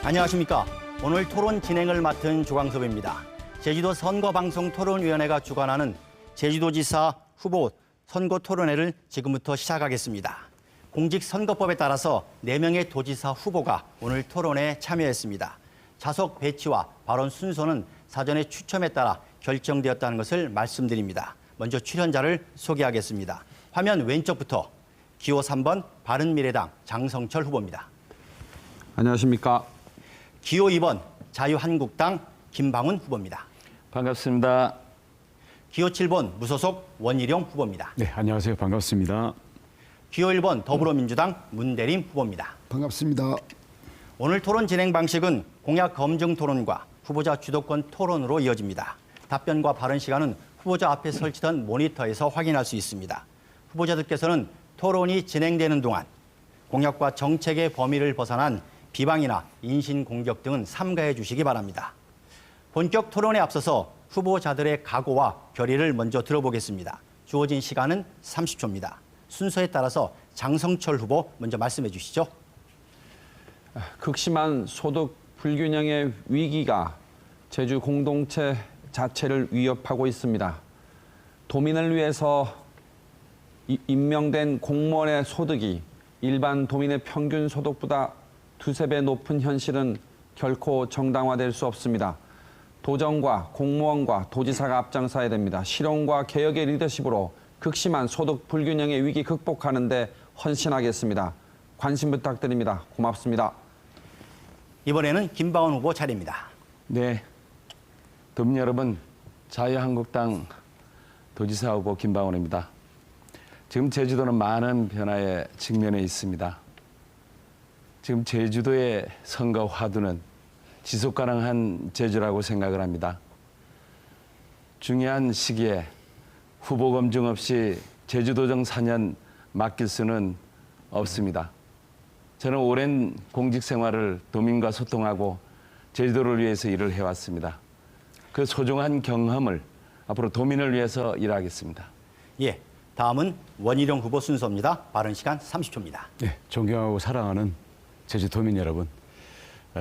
안녕하십니까. 오늘 토론 진행을 맡은 조광섭입니다. 제주도 선거방송토론위원회가 주관하는 제주도지사 후보 선거토론회를 지금부터 시작하겠습니다. 공직선거법에 따라서 4명의 도지사 후보가 오늘 토론에 참여했습니다. 좌석 배치와 발언 순서는 사전에 추첨에 따라 결정되었다는 것을 말씀드립니다. 먼저 출연자를 소개하겠습니다. 화면 왼쪽부터 기호 3번 바른미래당 장성철 후보입니다. 안녕하십니까. 기호 2번 자유한국당 김방훈 후보입니다. 반갑습니다. 기호 7번 무소속 원희룡 후보입니다. 네, 안녕하세요. 반갑습니다. 기호 1번 더불어민주당 문대림 후보입니다. 반갑습니다. 오늘 토론 진행 방식은 공약 검증 토론과 후보자 주도권 토론으로 이어집니다. 답변과 발언 시간은 후보자 앞에 설치된 모니터에서 확인할 수 있습니다. 후보자들께서는 토론이 진행되는 동안 공약과 정책의 범위를 벗어난 비방이나 인신공격 등은 삼가해 주시기 바랍니다. 본격 토론에 앞서서 후보자들의 각오와 결의를 먼저 들어보겠습니다. 주어진 시간은 30초입니다. 순서에 따라서 장성철 후보 먼저 말씀해 주시죠. 극심한 소득 불균형의 위기가 제주 공동체 자체를 위협하고 있습니다. 도민을 위해서 임명된 공무원의 소득이 일반 도민의 평균 소득보다 두세 배 높은 현실은 결코 정당화될 수 없습니다. 도정과 공무원과 도지사가 앞장서야 됩니다. 실용과 개혁의 리더십으로 극심한 소득 불균형의 위기 극복하는 데 헌신하겠습니다. 관심 부탁드립니다. 고맙습니다. 이번에는 김방훈 후보 차례입니다. 네, 도민 여러분, 자유한국당 도지사 후보 김방훈입니다. 지금 제주도는 많은 변화에 직면해 있습니다. 지금 제주도의 선거 화두는 지속 가능한 제주라고 생각을 합니다. 중요한 시기에 후보 검증 없이 제주도정 4년 맡길 수는 없습니다. 저는 오랜 공직 생활을 도민과 소통하고 제주도를 위해서 일을 해왔습니다. 그 소중한 경험을 앞으로 도민을 위해서 일하겠습니다. 예, 다음은 원희룡 후보 순서입니다. 발언 시간 30초입니다. 네, 존경하고 사랑하는 제주도민 여러분,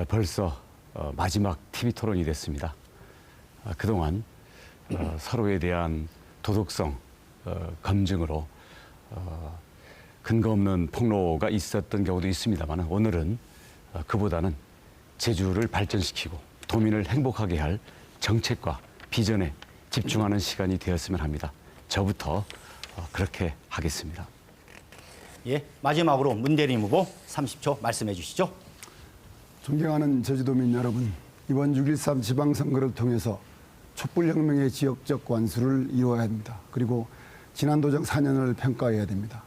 벌써 마지막 TV 토론이 됐습니다. 그동안 서로에 대한 도덕성 검증으로 근거 없는 폭로가 있었던 경우도 있습니다만 오늘은 그보다는 제주를 발전시키고 도민을 행복하게 할 정책과 비전에 집중하는 시간이 되었으면 합니다. 저부터 그렇게 하겠습니다. 예, 마지막으로 문대림 후보 30초 말씀해 주시죠. 존경하는 제주도민 여러분, 이번 6.13 지방선거를 통해서 촛불혁명의 지역적 완수를 이루어야 합니다. 그리고 지난 도정 4년을 평가해야 됩니다.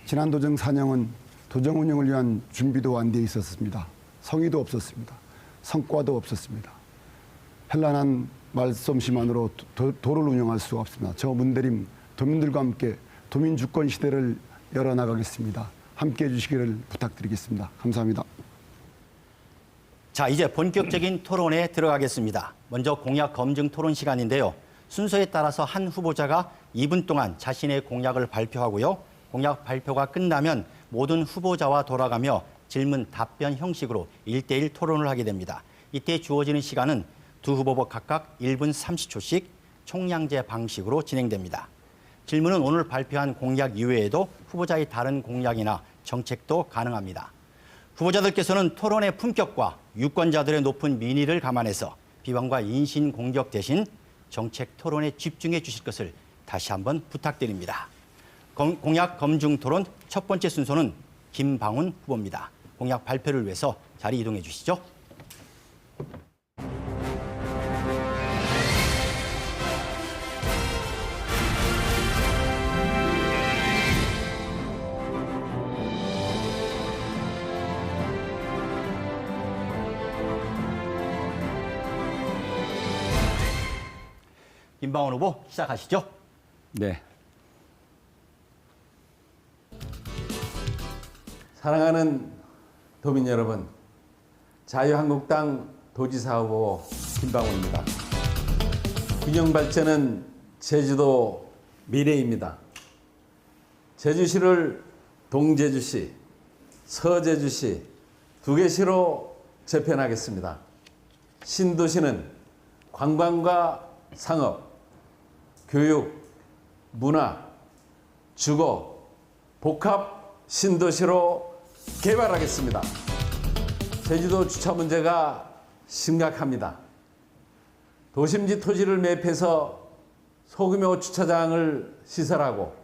지난 도정 4년은 도정 운영을 위한 준비도 안 돼 있었습니다. 성의도 없었습니다. 성과도 없었습니다. 현란한 말솜씨만으로 도를 운영할 수가 없습니다. 저 문대림 도민들과 함께 도민 주권 시대를 열어나가겠습니다. 함께해 주시기를 부탁드리겠습니다. 감사합니다. 자, 이제 본격적인 토론에 들어가겠습니다. 먼저 공약 검증 토론 시간인데요. 순서에 따라서 한 후보자가 2분 동안 자신의 공약을 발표하고요. 공약 발표가 끝나면 모든 후보자와 돌아가며 질문 답변 형식으로 1대1 토론을 하게 됩니다. 이때 주어지는 시간은 두 후보 각각 1분 30초씩 총량제 방식으로 진행됩니다. 질문은 오늘 발표한 공약 이외에도 후보자의 다른 공약이나 정책도 가능합니다. 후보자들께서는 토론의 품격과 유권자들의 높은 민의를 감안해서 비방과 인신공격 대신 정책 토론에 집중해 주실 것을 다시 한번 부탁드립니다. 공약 검증 토론 첫 번째 순서는 김방훈 후보입니다. 공약 발표를 위해서 자리 이동해 주시죠. 김방훈 후보 시작하시죠. 네. 사랑하는 도민 여러분, 자유한국당 도지사 후보 김방훈입니다. 균형 발전은 제주도 미래입니다. 제주시를 동제주시, 서제주시 두 개 시로 재편하겠습니다. 신도시는 관광과 상업, 교육, 문화, 주거, 복합 신도시로 개발하겠습니다. 제주도 주차 문제가 심각합니다. 도심지 토지를 매입해서 소규모 주차장을 시설하고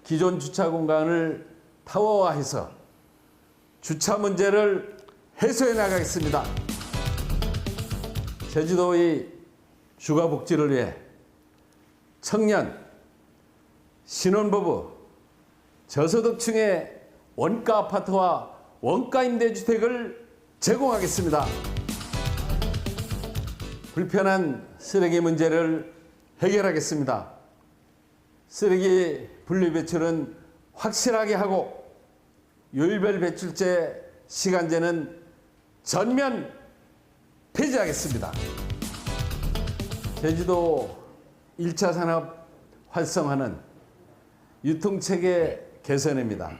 기존 주차 공간을 타워화해서 주차 문제를 해소해 나가겠습니다. 제주도의 주거 복지를 위해 청년, 신혼부부, 저소득층의 원가 아파트와 원가 임대주택을 제공하겠습니다. 불편한 쓰레기 문제를 해결하겠습니다. 쓰레기 분리배출은 확실하게 하고 요일별 배출제, 시간제는 전면 폐지하겠습니다. 제주도 1차 산업 활성화는 유통체계 개선입니다.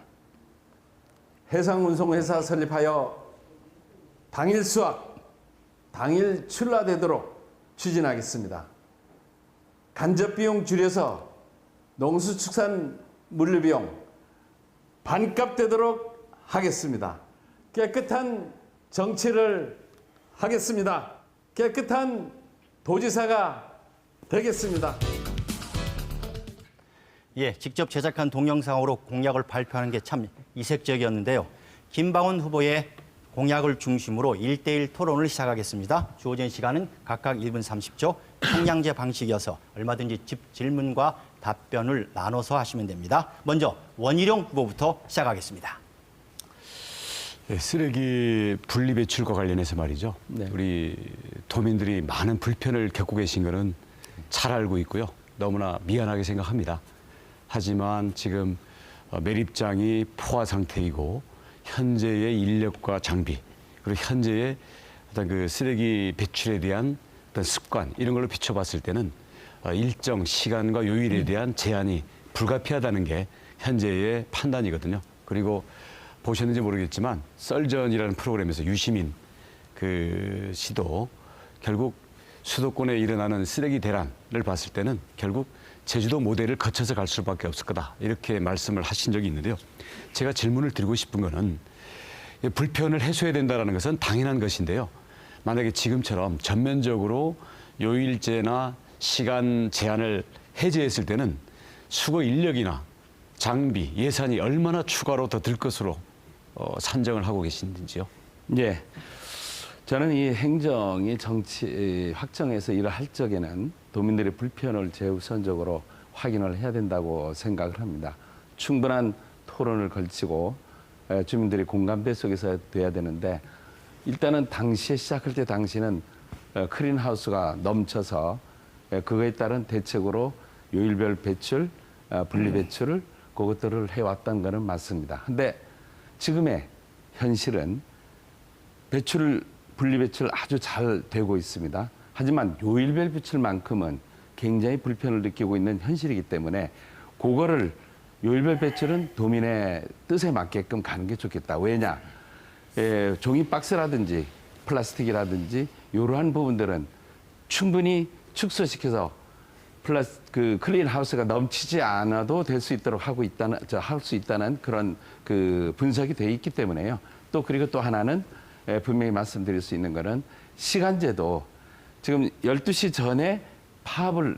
해상운송회사 설립하여 당일 수확, 당일 출하되도록 추진하겠습니다. 간접비용 줄여서 농수축산 물류비용 반값 되도록 하겠습니다. 깨끗한 정치를 하겠습니다. 깨끗한 도지사가 되겠습니다. 예, 직접 제작한 동영상으로 공약을 발표하는 게 참 이색적이었는데요. 김방훈 후보의 공약을 중심으로 1대1 토론을 시작하겠습니다. 주어진 시간은 각각 1분 30초, 평양제 방식이어서 얼마든지 질문과 답변을 나눠서 하시면 됩니다. 먼저 원희룡 후보부터 시작하겠습니다. 네, 쓰레기 분리배출과 관련해서 말이죠. 네. 우리 도민들이 많은 불편을 겪고 계신 거는 잘 알고 있고요. 너무나 미안하게 생각합니다. 하지만 지금 매립장이 포화 상태이고 현재의 인력과 장비 그리고 현재의 어떤 그 쓰레기 배출에 대한 어떤 습관 이런 걸로 비춰봤을 때는 일정 시간과 요일에 대한 제한이 불가피하다는 게 현재의 판단이거든요. 그리고 보셨는지 모르겠지만 썰전이라는 프로그램에서 유시민 그 씨도 결국 수도권에 일어나는 쓰레기 대란을 봤을 때는 결국 제주도 모델을 거쳐서 갈 수밖에 없을 거다 이렇게 말씀을 하신 적이 있는데요. 제가 질문을 드리고 싶은 거는 불편을 해소해야 된다는 것은 당연한 것인데요. 만약에 지금처럼 전면적으로 요일제나 시간 제한을 해제했을 때는 수거 인력이나 장비, 예산이 얼마나 추가로 더 들 것으로 산정을 하고 계신지요? 예. 저는 이 행정이 정치 확정해서 일을 할 적에는 도민들의 불편을 최우선적으로 확인을 해야 된다고 생각을 합니다. 충분한 토론을 걸치고 주민들의 공감대 속에서 돼야 되는데 일단은 당시에 시작할 때 당시는 클린하우스가 넘쳐서 그거에 따른 대책으로 요일별 배출, 분리배출을 그것들을 해왔던 거는 맞습니다. 근데 지금의 현실은 분리배출 아주 잘 되고 있습니다. 하지만 요일별 배출만큼은 굉장히 불편을 느끼고 있는 현실이기 때문에 그거를 요일별 배출은 도민의 뜻에 맞게끔 가는 게 좋겠다. 왜냐? 종이 박스라든지 플라스틱이라든지 이러한 부분들은 충분히 축소시켜서 클린하우스가 넘치지 않아도 될 수 있도록 할 수 있다는 그런 그 분석이 돼 있기 때문에요. 또 그리고 또 하나는 분명히 말씀드릴 수 있는 거는 시간제도 지금 12시 전에 파업을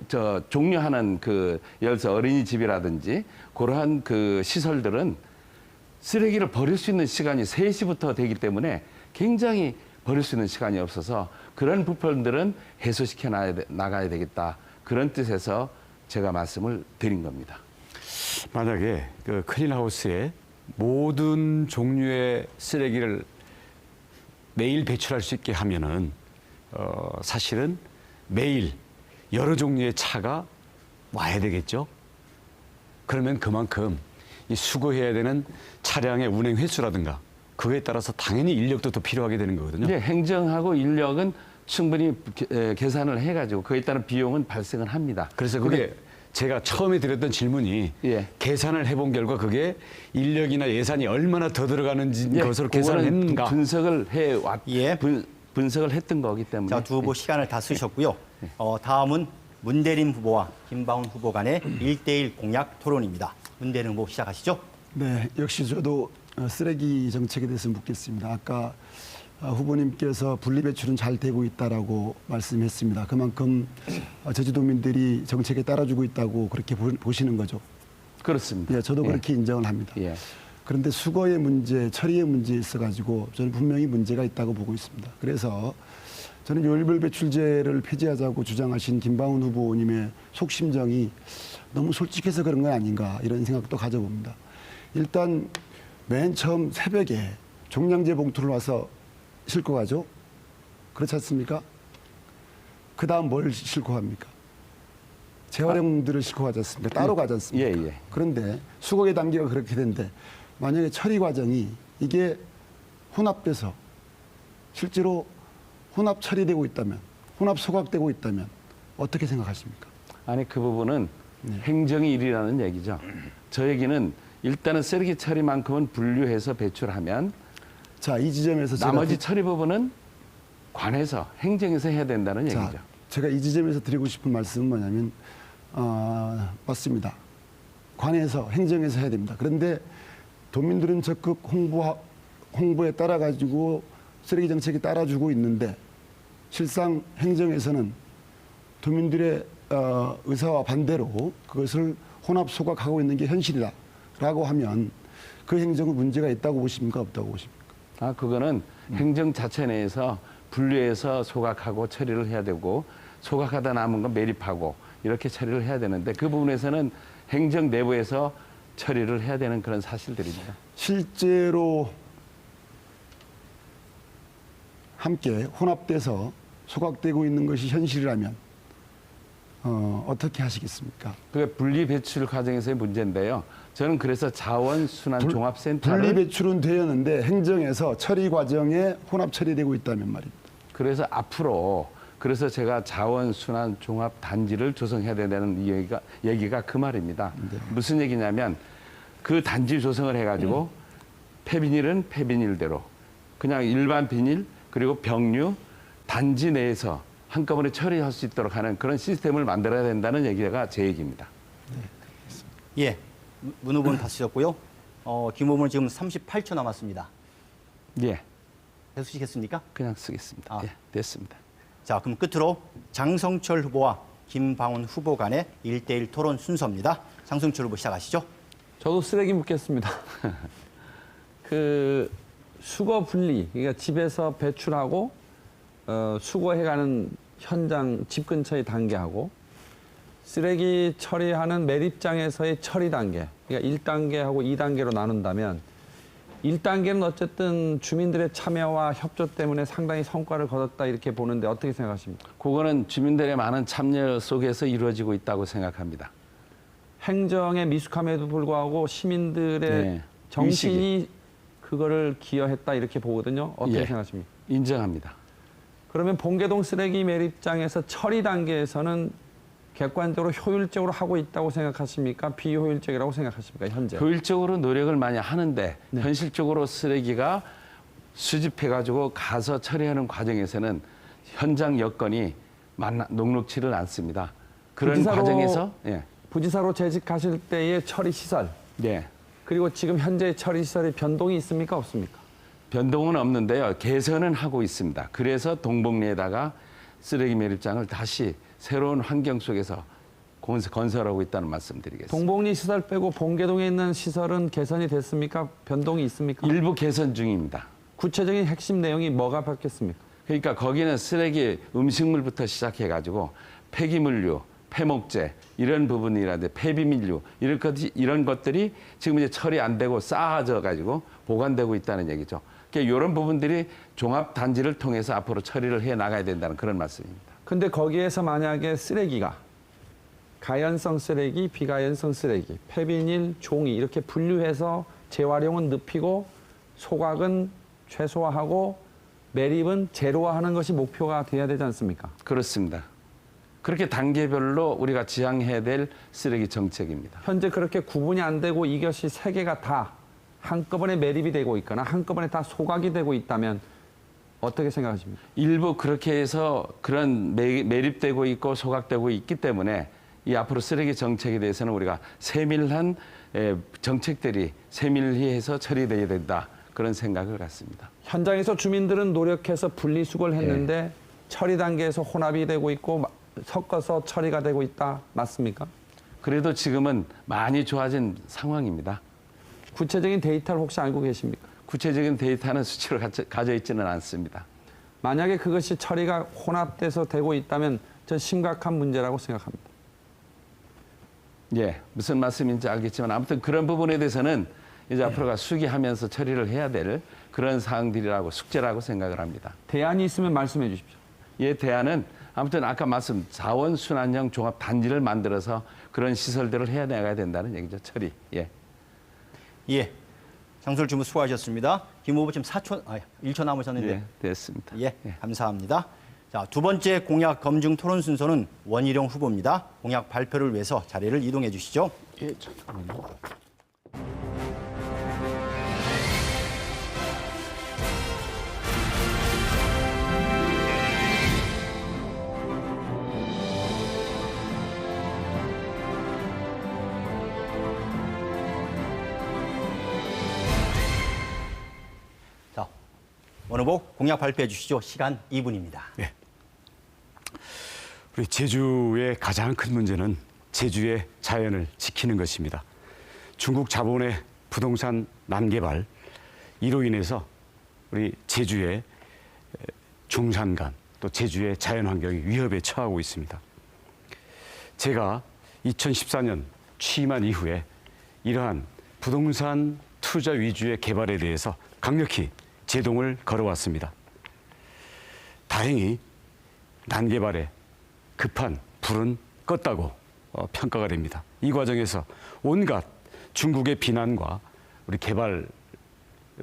종료하는 예를 들어서 어린이집이라든지 그러한 그 시설들은 쓰레기를 버릴 수 있는 시간이 3시부터 되기 때문에 굉장히 버릴 수 있는 시간이 없어서 그런 부분들은 해소시켜 나가야 되겠다. 그런 뜻에서 제가 말씀을 드린 겁니다. 만약에 그 클린하우스에 모든 종류의 쓰레기를 매일 배출할 수 있게 하면은 사실은 매일 여러 종류의 차가 와야 되겠죠. 그러면 그만큼 이 수거해야 되는 차량의 운행 횟수라든가 그거에 따라서 당연히 인력도 더 필요하게 되는 거거든요. 네, 행정하고 인력은 충분히 계산을 해가지고 그에 따른 비용은 발생을 합니다. 그래서 그게 제가 처음에 드렸던 질문이 예. 계산을 해본 결과 그게 인력이나 예산이 얼마나 더 들어가는지 예, 것으로 그거는 계산했는가. 분석을 해왔 예. 분석을 했던 거기 때문에. 자, 두 후보 시간을 다 쓰셨고요. 다음은 문대림 후보와 김방훈 후보 간의 1대1 공약 토론입니다. 문대림 후보 시작하시죠. 네, 역시 저도 쓰레기 정책에 대해서 묻겠습니다. 아까 후보님께서 분리배출은 잘 되고 있다라고 말씀했습니다. 그만큼 제주도민들이 정책에 따라주고 있다고 그렇게 보시는 거죠. 그렇습니다. 예, 저도 예. 그렇게 인정을 합니다. 예. 그런데 수거의 문제, 처리의 문제에 있어가지고 저는 분명히 문제가 있다고 보고 있습니다. 그래서 저는 요일별 배출제를 폐지하자고 주장하신 김방훈 후보님의 속심정이 너무 솔직해서 그런 건 아닌가 이런 생각도 가져봅니다. 일단 맨 처음 새벽에 종량제 봉투를 와서 싣고 가죠. 그렇지 않습니까? 그 다음 뭘 싣고 갑니까? 재활용들을 싣고 가지 않습니까? 따로 가지 않습니까? 예, 예. 그런데 수거의 단계가 그렇게 된데 만약에 처리 과정이 이게 혼합돼서 실제로 혼합 처리되고 있다면, 혼합 소각되고 있다면 어떻게 생각하십니까? 아니 그 부분은 네. 행정의 일이라는 얘기죠. 저 얘기는 일단은 쓰레기 처리만큼은 분류해서 배출하면 자, 이 지점에서 나머지 처리 부분은 관에서 행정에서 해야 된다는 얘기죠. 제가 이 지점에서 드리고 싶은 말씀은 뭐냐면 맞습니다. 관에서 행정에서 해야 됩니다. 그런데 도민들은 적극 홍보에 따라 가지고 쓰레기 정책에 따라주고 있는데 실상 행정에서는 도민들의 의사와 반대로 그것을 혼합 소각하고 있는 게 현실이다라고 하면 그 행정은 문제가 있다고 보십니까? 없다고 보십니까? 아 그거는 행정 자체 내에서 분류해서 소각하고 처리를 해야 되고 소각하다 남은 건 매립하고 이렇게 처리를 해야 되는데 그 부분에서는 행정 내부에서 처리를 해야 되는 그런 사실들입니다. 실제로 함께 혼합돼서 소각되고 있는 것이 현실이라면 어떻게 하시겠습니까? 그게 분리 배출 과정에서의 문제인데요. 저는 그래서 자원순환종합센터를 분리 배출은 되었는데 행정에서 처리 과정에 혼합 처리되고 있다면 말입니다. 그래서 앞으로 그래서 제가 자원순환종합단지를 조성해야 된다는 얘기가 그 말입니다. 무슨 얘기냐면 그 단지 조성을 해가지고 폐비닐은 폐비닐대로 그냥 일반 비닐 그리고 병류 단지 내에서 한꺼번에 처리할 수 있도록 하는 그런 시스템을 만들어야 된다는 얘기가 제 얘기입니다. 예, 문 후보는 다 쓰셨고요. 김 후보는 지금 38초 남았습니다. 예, 해주시겠습니까? 그냥 쓰겠습니다. 아. 예, 됐습니다. 자, 그럼 끝으로 장성철 후보와 김방훈 후보 간의 1대1 토론 순서입니다. 장성철 후보 시작하시죠. 저도 쓰레기 묻겠습니다. 그 수거 분리, 그러니까 집에서 배출하고 수거해가는 현장 집 근처의 단계하고 쓰레기 처리하는 매립장에서의 처리 단계, 그러니까 1단계하고 2단계로 나눈다면 1단계는 어쨌든 주민들의 참여와 협조 때문에 상당히 성과를 거뒀다 이렇게 보는데 어떻게 생각하십니까? 그거는 주민들의 많은 참여 속에서 이루어지고 있다고 생각합니다. 행정의 미숙함에도 불구하고 시민들의 네, 정신이 그거를 기여했다 이렇게 보거든요. 어떻게 예. 생각하십니까? 인정합니다. 그러면 봉계동 쓰레기 매립장에서 처리 단계에서는 객관적으로 효율적으로 하고 있다고 생각하십니까? 비효율적이라고 생각하십니까? 현재. 효율적으로 노력을 많이 하는데 현실적으로 쓰레기가 수집해가지고 가서 처리하는 과정에서는 현장 여건이 녹록지를 않습니다. 그런 부지사로- 과정에서 예, 부지사로 재직하실 때의 처리 시설 예, 그리고 지금 현재 처리 시설에 변동이 있습니까? 없습니까? 변동은 없는데요. 개선은 하고 있습니다. 그래서 동복리에다가 쓰레기 매립장을 다시 새로운 환경 속에서 건설하고 있다는 말씀드리겠습니다. 동복리 시설 빼고 봉계동에 있는 시설은 개선이 됐습니까? 변동이 있습니까? 일부 개선 중입니다. 구체적인 핵심 내용이 뭐가 바뀌었습니까? 그러니까 거기는 쓰레기 음식물부터 시작해가지고 폐기물류, 폐목재 이런 부분이라든지 폐비밀류 이런 것들이 지금 이제 처리 안 되고 쌓아져 가지고 보관되고 있다는 얘기죠. 그러니까 이런 부분들이 종합 단지를 통해서 앞으로 처리를 해 나가야 된다는 그런 말씀입니다. 근데 거기에서 만약에 쓰레기가 가연성 쓰레기, 비가연성 쓰레기, 폐비닐, 종이 이렇게 분류해서 재활용은 늪이고 소각은 최소화하고 매립은 제로화하는 것이 목표가 돼야 되지 않습니까? 그렇습니다. 그렇게 단계별로 우리가 지향해야 될 쓰레기 정책입니다. 현재 그렇게 구분이 안 되고 이것이 세 개가 다 한꺼번에 매립이 되고 있거나 한꺼번에 다 소각이 되고 있다면 어떻게 생각하십니까? 일부 그렇게 해서 그런 매립되고 있고 소각되고 있기 때문에 이 앞으로 쓰레기 정책에 대해서는 우리가 세밀한 정책들이 세밀히 해서 처리돼야 된다. 그런 생각을 갖습니다. 현장에서 주민들은 노력해서 분리수거를 했는데 처리 단계에서 혼합이 되고 있고 섞어서 처리가 되고 있다. 맞습니까? 그래도 지금은 많이 좋아진 상황입니다. 구체적인 데이터를 혹시 알고 계십니까? 구체적인 데이터는 수치로 가져 있지는 않습니다. 만약에 그것이 처리가 혼합돼서 되고 있다면 전 심각한 문제라고 생각합니다. 예, 무슨 말씀인지 알겠지만 아무튼 그런 부분에 대해서는 이제 앞으로가 수기하면서 처리를 해야 될 그런 사항들이라고 숙제라고 생각을 합니다. 대안이 있으면 말씀해 주십시오. 이 대안은 아무튼 아까 말씀 자원순환형 종합 단지를 만들어서 그런 시설들을 해야 나가야 된다는 얘기죠. 처리. 예. 예. 장소를 주무 수고하셨습니다. 김 후보 지금 1초 남으셨는데. 예, 됐습니다. 예, 감사합니다. 자, 두 번째 공약 검증 토론 순서는 원희룡 후보입니다. 공약 발표를 위해서 자리를 이동해 주시죠. 예, 잠깐만요. 자, 원 후보 공약 발표해 주시죠. 시간 2분입니다. 네. 우리 제주의 가장 큰 문제는 제주의 자연을 지키는 것입니다. 중국 자본의 부동산 난개발 이로 인해서 우리 제주의 중산간 또 제주의 자연환경이 위협에 처하고 있습니다. 제가 2014년 취임한 이후에 이러한 부동산 투자 위주의 개발에 대해서 강력히 제동을 걸어왔습니다. 다행히 난개발에 급한 불은 껐다고 평가가 됩니다. 이 과정에서 온갖 중국의 비난과 우리 개발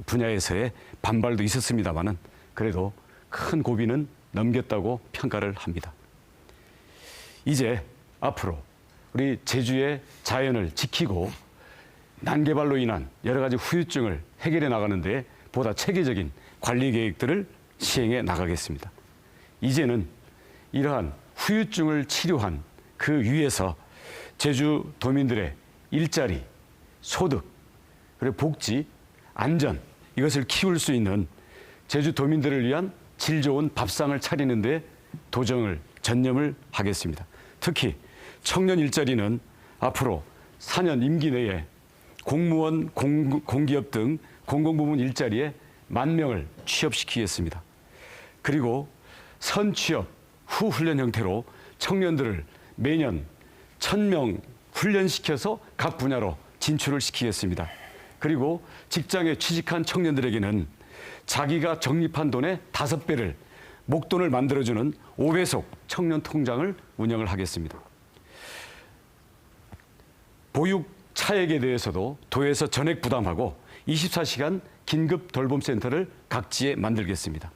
분야에서의 반발도 있었습니다마는 그래도 큰 고비는 넘겼다고 평가를 합니다. 이제 앞으로 우리 제주의 자연을 지키고 난개발로 인한 여러 가지 후유증을 해결해 나가는데 보다 체계적인 관리 계획들을 시행해 나가겠습니다. 이제는 이러한 후유증을 치료한 그 위에서 제주 도민들의 일자리, 소득, 그리고 복지, 안전 이것을 키울 수 있는 제주 도민들을 위한 질 좋은 밥상을 차리는 데 전념을 하겠습니다. 특히 청년 일자리는 앞으로 4년 임기 내에 공무원, 공기업 등 공공부문 일자리에 10,000명을 취업시키겠습니다. 그리고 선취업 후 훈련 형태로 청년들을 매년 1,000명 훈련시켜서 각 분야로 진출을 시키겠습니다. 그리고 직장에 취직한 청년들에게는 자기가 적립한 돈의 5배를 목돈을 만들어주는 5배속 청년 통장을 운영을 하겠습니다. 보육 차액에 대해서도 도에서 전액 부담하고 24시간 긴급 돌봄센터를 각지에 만들겠습니다.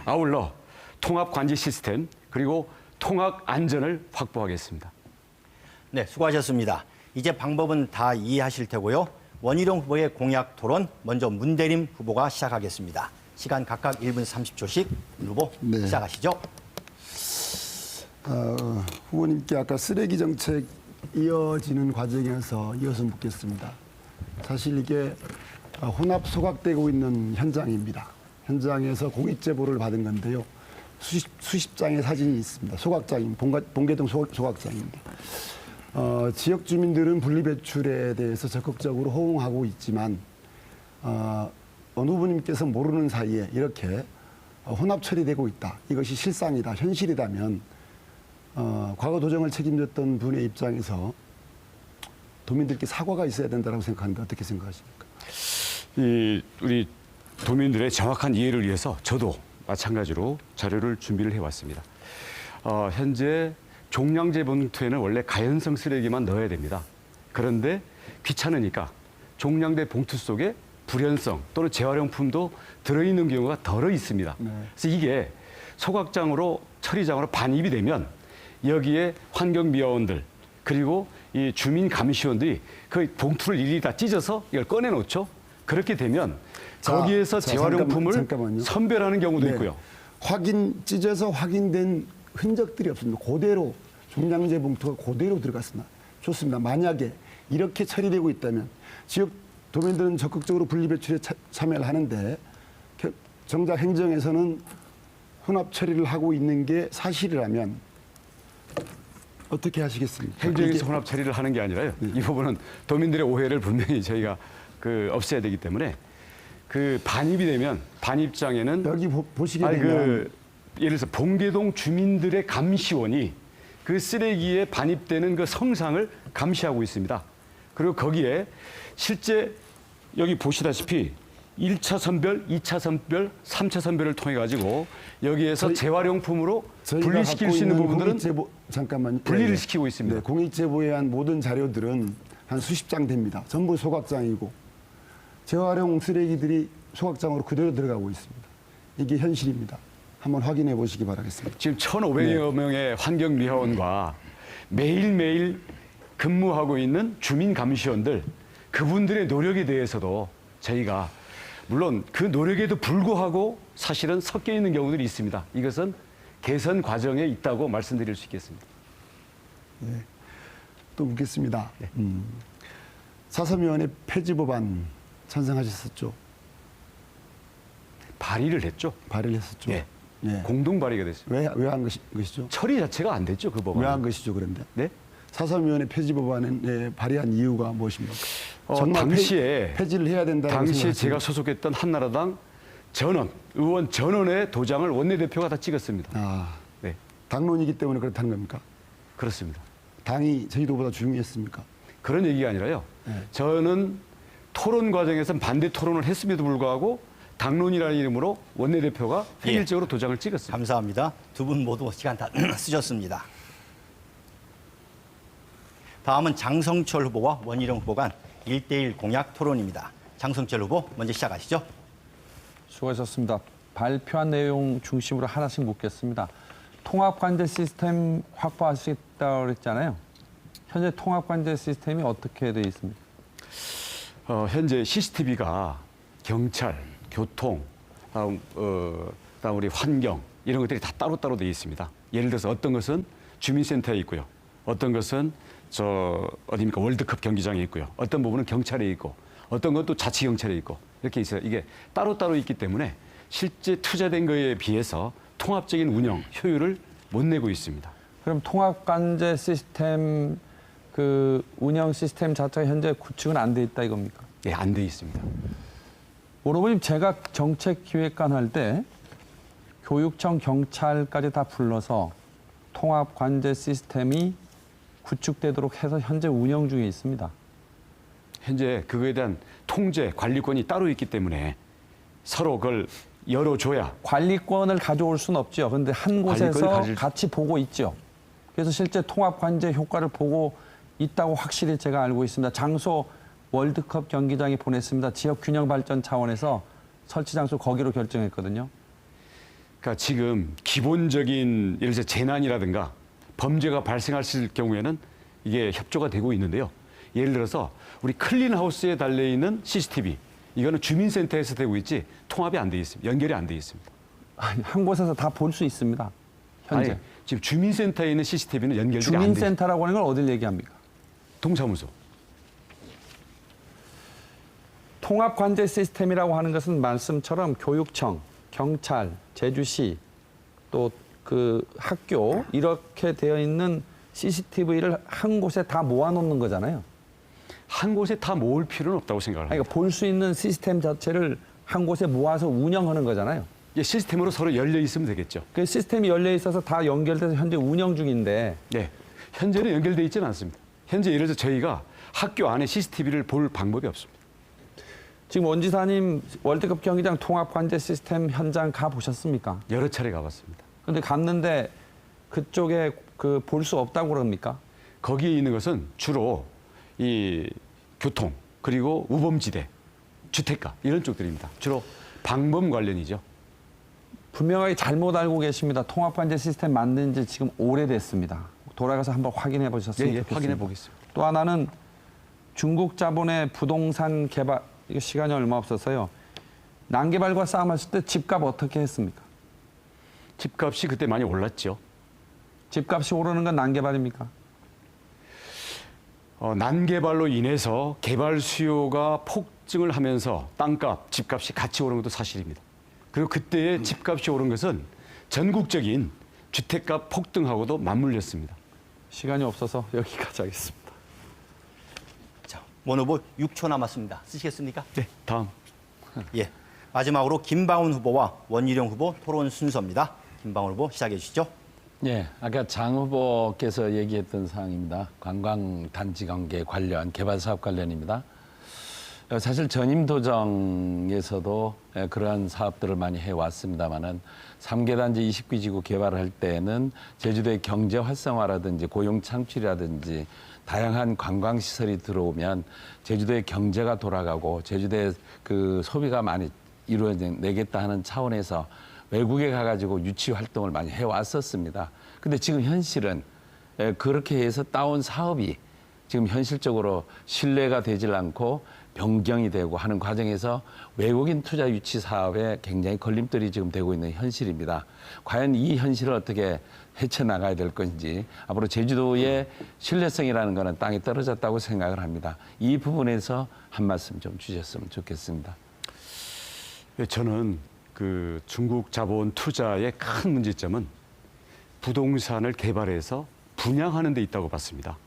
아울러 통합 관제 시스템 그리고 통학 안전을 확보하겠습니다. 네, 수고하셨습니다. 이제 방법은 다 이해하실 테고요. 원희룡 후보의 공약 토론 먼저 문대림 후보가 시작하겠습니다. 시간 각각 1분 30초씩 후보 네. 시작하시죠. 후보님께 아까 쓰레기 정책 이어지는 과정에서 이어서 묻겠습니다. 사실 이게 혼합 소각되고 있는 현장입니다. 현장에서 공익 제보를 받은 건데요. 수십 장의 사진이 있습니다. 소각장입니다. 봉계동 소각장입니다. 지역 주민들은 분리배출에 대해서 적극적으로 호응하고 있지만 어느 후보님께서 모르는 사이에 이렇게 혼합 처리되고 있다. 이것이 실상이다, 현실이라면 과거 도정을 책임졌던 분의 입장에서 도민들께 사과가 있어야 된다고 생각하는데 어떻게 생각하십니까? 우리 도민들의 정확한 이해를 위해서 저도 마찬가지로 자료를 준비를 해왔습니다. 현재 종량제 봉투에는 원래 가연성 쓰레기만 넣어야 됩니다. 그런데 귀찮으니까 종량제 봉투 속에 불연성 또는 재활용품도 들어있는 경우가 덜어 있습니다. 네. 그래서 이게 소각장으로 처리장으로 반입이 되면 여기에 환경미화원들 그리고 이 주민 감시원들이 그 봉투를 일일이 다 찢어서 이걸 꺼내놓죠. 그렇게 되면 거기에서 재활용품을 잠깐만요. 선별하는 경우도 네. 있고요. 찢어서 확인된 흔적들이 없습니다. 그대로 종량제 봉투가 그대로 들어갔습니다. 좋습니다. 만약에 이렇게 처리되고 있다면 지역 도민들은 적극적으로 분리배출에 참여를 하는데 정작 행정에서는 혼합 처리를 하고 있는 게 사실이라면 어떻게 하시겠습니까? 행정에서 이게- 혼합 처리를 하는 게 아니라요. 이 부분은 도민들의 오해를 분명히 저희가 없애야 되기 때문에 그 반입이 되면 반입장에는 여기 보시게 아니, 되면 예를 들어서 봉계동 주민들의 감시원이 그 쓰레기에 반입되는 그 성상을 감시하고 있습니다. 그리고 거기에 실제 여기 보시다시피 1차 선별, 2차 선별, 3차 선별을 통해 가지고 여기에서 재활용품으로 저희가 분리시킬 갖고 수 있는 있는 부분들은 잠깐만요. 분리를 네. 시키고 있습니다. 네, 공익제보에 의한 모든 자료들은 한 수십 장 됩니다. 전부 소각장이고 재활용 쓰레기들이 소각장으로 그대로 들어가고 있습니다. 이게 현실입니다. 한번 확인해 보시기 바라겠습니다. 지금 1,500여 명의 환경미화원과 매일매일 근무하고 있는 주민 감시원들 그분들의 노력에 대해서도 저희가 물론 그 노력에도 불구하고 사실은 섞여 있는 경우들이 있습니다. 이것은 개선 과정에 있다고 말씀드릴 수 있겠습니다. 또 묻겠습니다. 사섬위원회 폐지 법안 찬성하셨었죠? 발의를 했죠. 발의를 했었죠? 예. 예. 공동 발의가 됐습니다. 왜 한 것이죠? 처리 자체가 안 됐죠, 그 법안. 왜 한 것이죠, 그런데? 네? 사섬위원회 폐지 법안에 발의한 이유가 무엇입니까? 당시에 폐지를 해야 된다고 당시에 제가 소속했던 한나라당 의원 전원의 도장을 원내대표가 다 찍었습니다. 아, 네, 당론이기 때문에 그렇다는 겁니까? 그렇습니다. 당이 저희도보다 중요했습니까? 그런 얘기가 아니라요. 네. 저는 토론 과정에서 반대 토론을 했음에도 불구하고 당론이라는 이름으로 원내대표가 획일적으로 도장을 찍었습니다. 감사합니다. 두 분 모두 시간 다 쓰셨습니다. 다음은 장성철 후보와 원희룡 후보 간 1대1 공약 토론입니다. 장성철 후보 먼저 시작하시죠. 수고하셨습니다. 발표한 내용 중심으로 하나씩 묻겠습니다. 통합관제 시스템 확보하시겠다고 그랬잖아요. 현재 통합관제 시스템이 어떻게 되어 있습니까? 현재 CCTV가 경찰, 교통, 다음 우리 환경 이런 것들이 다 따로따로 되어 있습니다. 예를 들어서 어떤 것은 주민센터에 있고요. 어떤 것은 어디입니까? 월드컵 경기장에 있고요. 어떤 부분은 경찰에 있고 어떤 것도 자치경찰에 있고 이렇게 있어요. 이게 따로따로 있기 때문에 실제 투자된 거에 비해서 통합적인 운영 효율을 못 내고 있습니다. 그럼 통합관제 시스템 그 운영 시스템 자체가 현재 구축은 안 돼 있다 이겁니까? 네, 안 돼 있습니다. 오 후보님, 제가 정책기획관 할 때 교육청, 경찰까지 다 불러서 통합관제 시스템이 구축되도록 해서 현재 운영 중에 있습니다. 현재 그거에 대한 통제, 관리권이 따로 있기 때문에 서로 그걸 열어줘야 관리권을 가져올 수는 없죠. 그런데 한 곳에서 관리권을 같이 보고 있죠. 그래서 실제 통합관제 효과를 보고 있다고 확실히 제가 알고 있습니다. 장소 월드컵 경기장에 보냈습니다. 지역 균형 발전 차원에서 설치 장소 거기로 결정했거든요. 그러니까 지금 기본적인 예를 들어 재난이라든가 범죄가 발생했을 경우에는 이게 협조가 되고 있는데요. 예를 들어서 우리 클린하우스에 달려있는 CCTV 이거는 주민센터에서 되고 있지 통합이 안 돼 있습니다. 연결이 안 돼 있습니다. 아니, 한 곳에서 다 볼 수 있습니다. 현재. 아니, 지금 주민센터에 있는 CCTV는 연결이 안 돼 있습니다. 주민센터라고 하는 건 어딜 얘기합니까? 동사무소. 통합관제 시스템이라고 하는 것은 말씀처럼 교육청, 경찰, 제주시, 또 그 학교 이렇게 되어 있는 CCTV를 한 곳에 다 모아놓는 거잖아요. 한 곳에 다 모을 필요는 없다고 생각을 합니다. 그러니까 볼 수 있는 시스템 자체를 한 곳에 모아서 운영하는 거잖아요. 이게 시스템으로 서로 열려 있으면 되겠죠. 그 시스템이 열려 있어서 다 연결돼서 현재 운영 중인데 네. 현재는 연결돼 있지는 않습니다. 현재 예를 들어서 저희가 학교 안에 CCTV를 볼 방법이 없습니다. 지금 원 지사님 월드컵 경기장 통합관제 시스템 현장 가 보셨습니까? 여러 차례 가봤습니다. 근데 갔는데 그쪽에 그 볼 수 없다고 그럽니까? 거기에 있는 것은 주로 이 교통 그리고 우범지대, 주택가 이런 쪽들입니다. 주로 방범 관련이죠. 분명하게 잘못 알고 계십니다. 통합관제 시스템 만든 지 지금 오래됐습니다. 돌아가서 한번 확인해 보셨으면 예, 좋겠습니다. 확인해 보겠습니다. 또 하나는 중국 자본의 부동산 개발, 이거 시간이 얼마 없어서요. 난개발과 싸움하실 때 집값 어떻게 했습니까? 집값이 그때 많이 올랐죠. 집값이 오르는 건 난개발입니까? 난개발로 인해서 개발 수요가 폭증을 하면서 땅값, 집값이 같이 오른 것도 사실입니다. 그리고 그때의 집값이 오른 것은 전국적인 주택값 폭등하고도 맞물렸습니다. 시간이 없어서 여기까지 하겠습니다. 자, 원 후보 6초 남았습니다. 쓰시겠습니까? 네, 다음. 예. 마지막으로 김방훈 후보와 원희룡 후보 토론 순서입니다. 김방훈 후보 시작해 주시죠. 예, 아까 장 후보께서 얘기했던 사항입니다. 관광 단지 관계 관련 개발 사업 관련입니다. 사실 전임 도정에서도 그러한 사업들을 많이 해왔습니다만은 3개 단지 20기 지구 개발을 할 때에는 제주도의 경제 활성화라든지 고용 창출이라든지 다양한 관광 시설이 들어오면 제주도의 경제가 돌아가고 제주도의 그 소비가 많이 이루어내겠다 하는 차원에서 외국에 가가지고 유치 활동을 많이 해왔었습니다. 근데 지금 현실은 그렇게 해서 따온 사업이 지금 현실적으로 신뢰가 되질 않고 변경이 되고 하는 과정에서 외국인 투자 유치 사업에 굉장히 걸림돌이 지금 되고 있는 현실입니다. 과연 이 현실을 어떻게 헤쳐나가야 될 건지 앞으로 제주도의 신뢰성이라는 것은 땅에 떨어졌다고 생각을 합니다. 이 부분에서 한 말씀 좀 주셨으면 좋겠습니다. 저는 그 중국 자본 투자의 큰 문제점은 부동산을 개발해서 분양하는 데 있다고 봤습니다.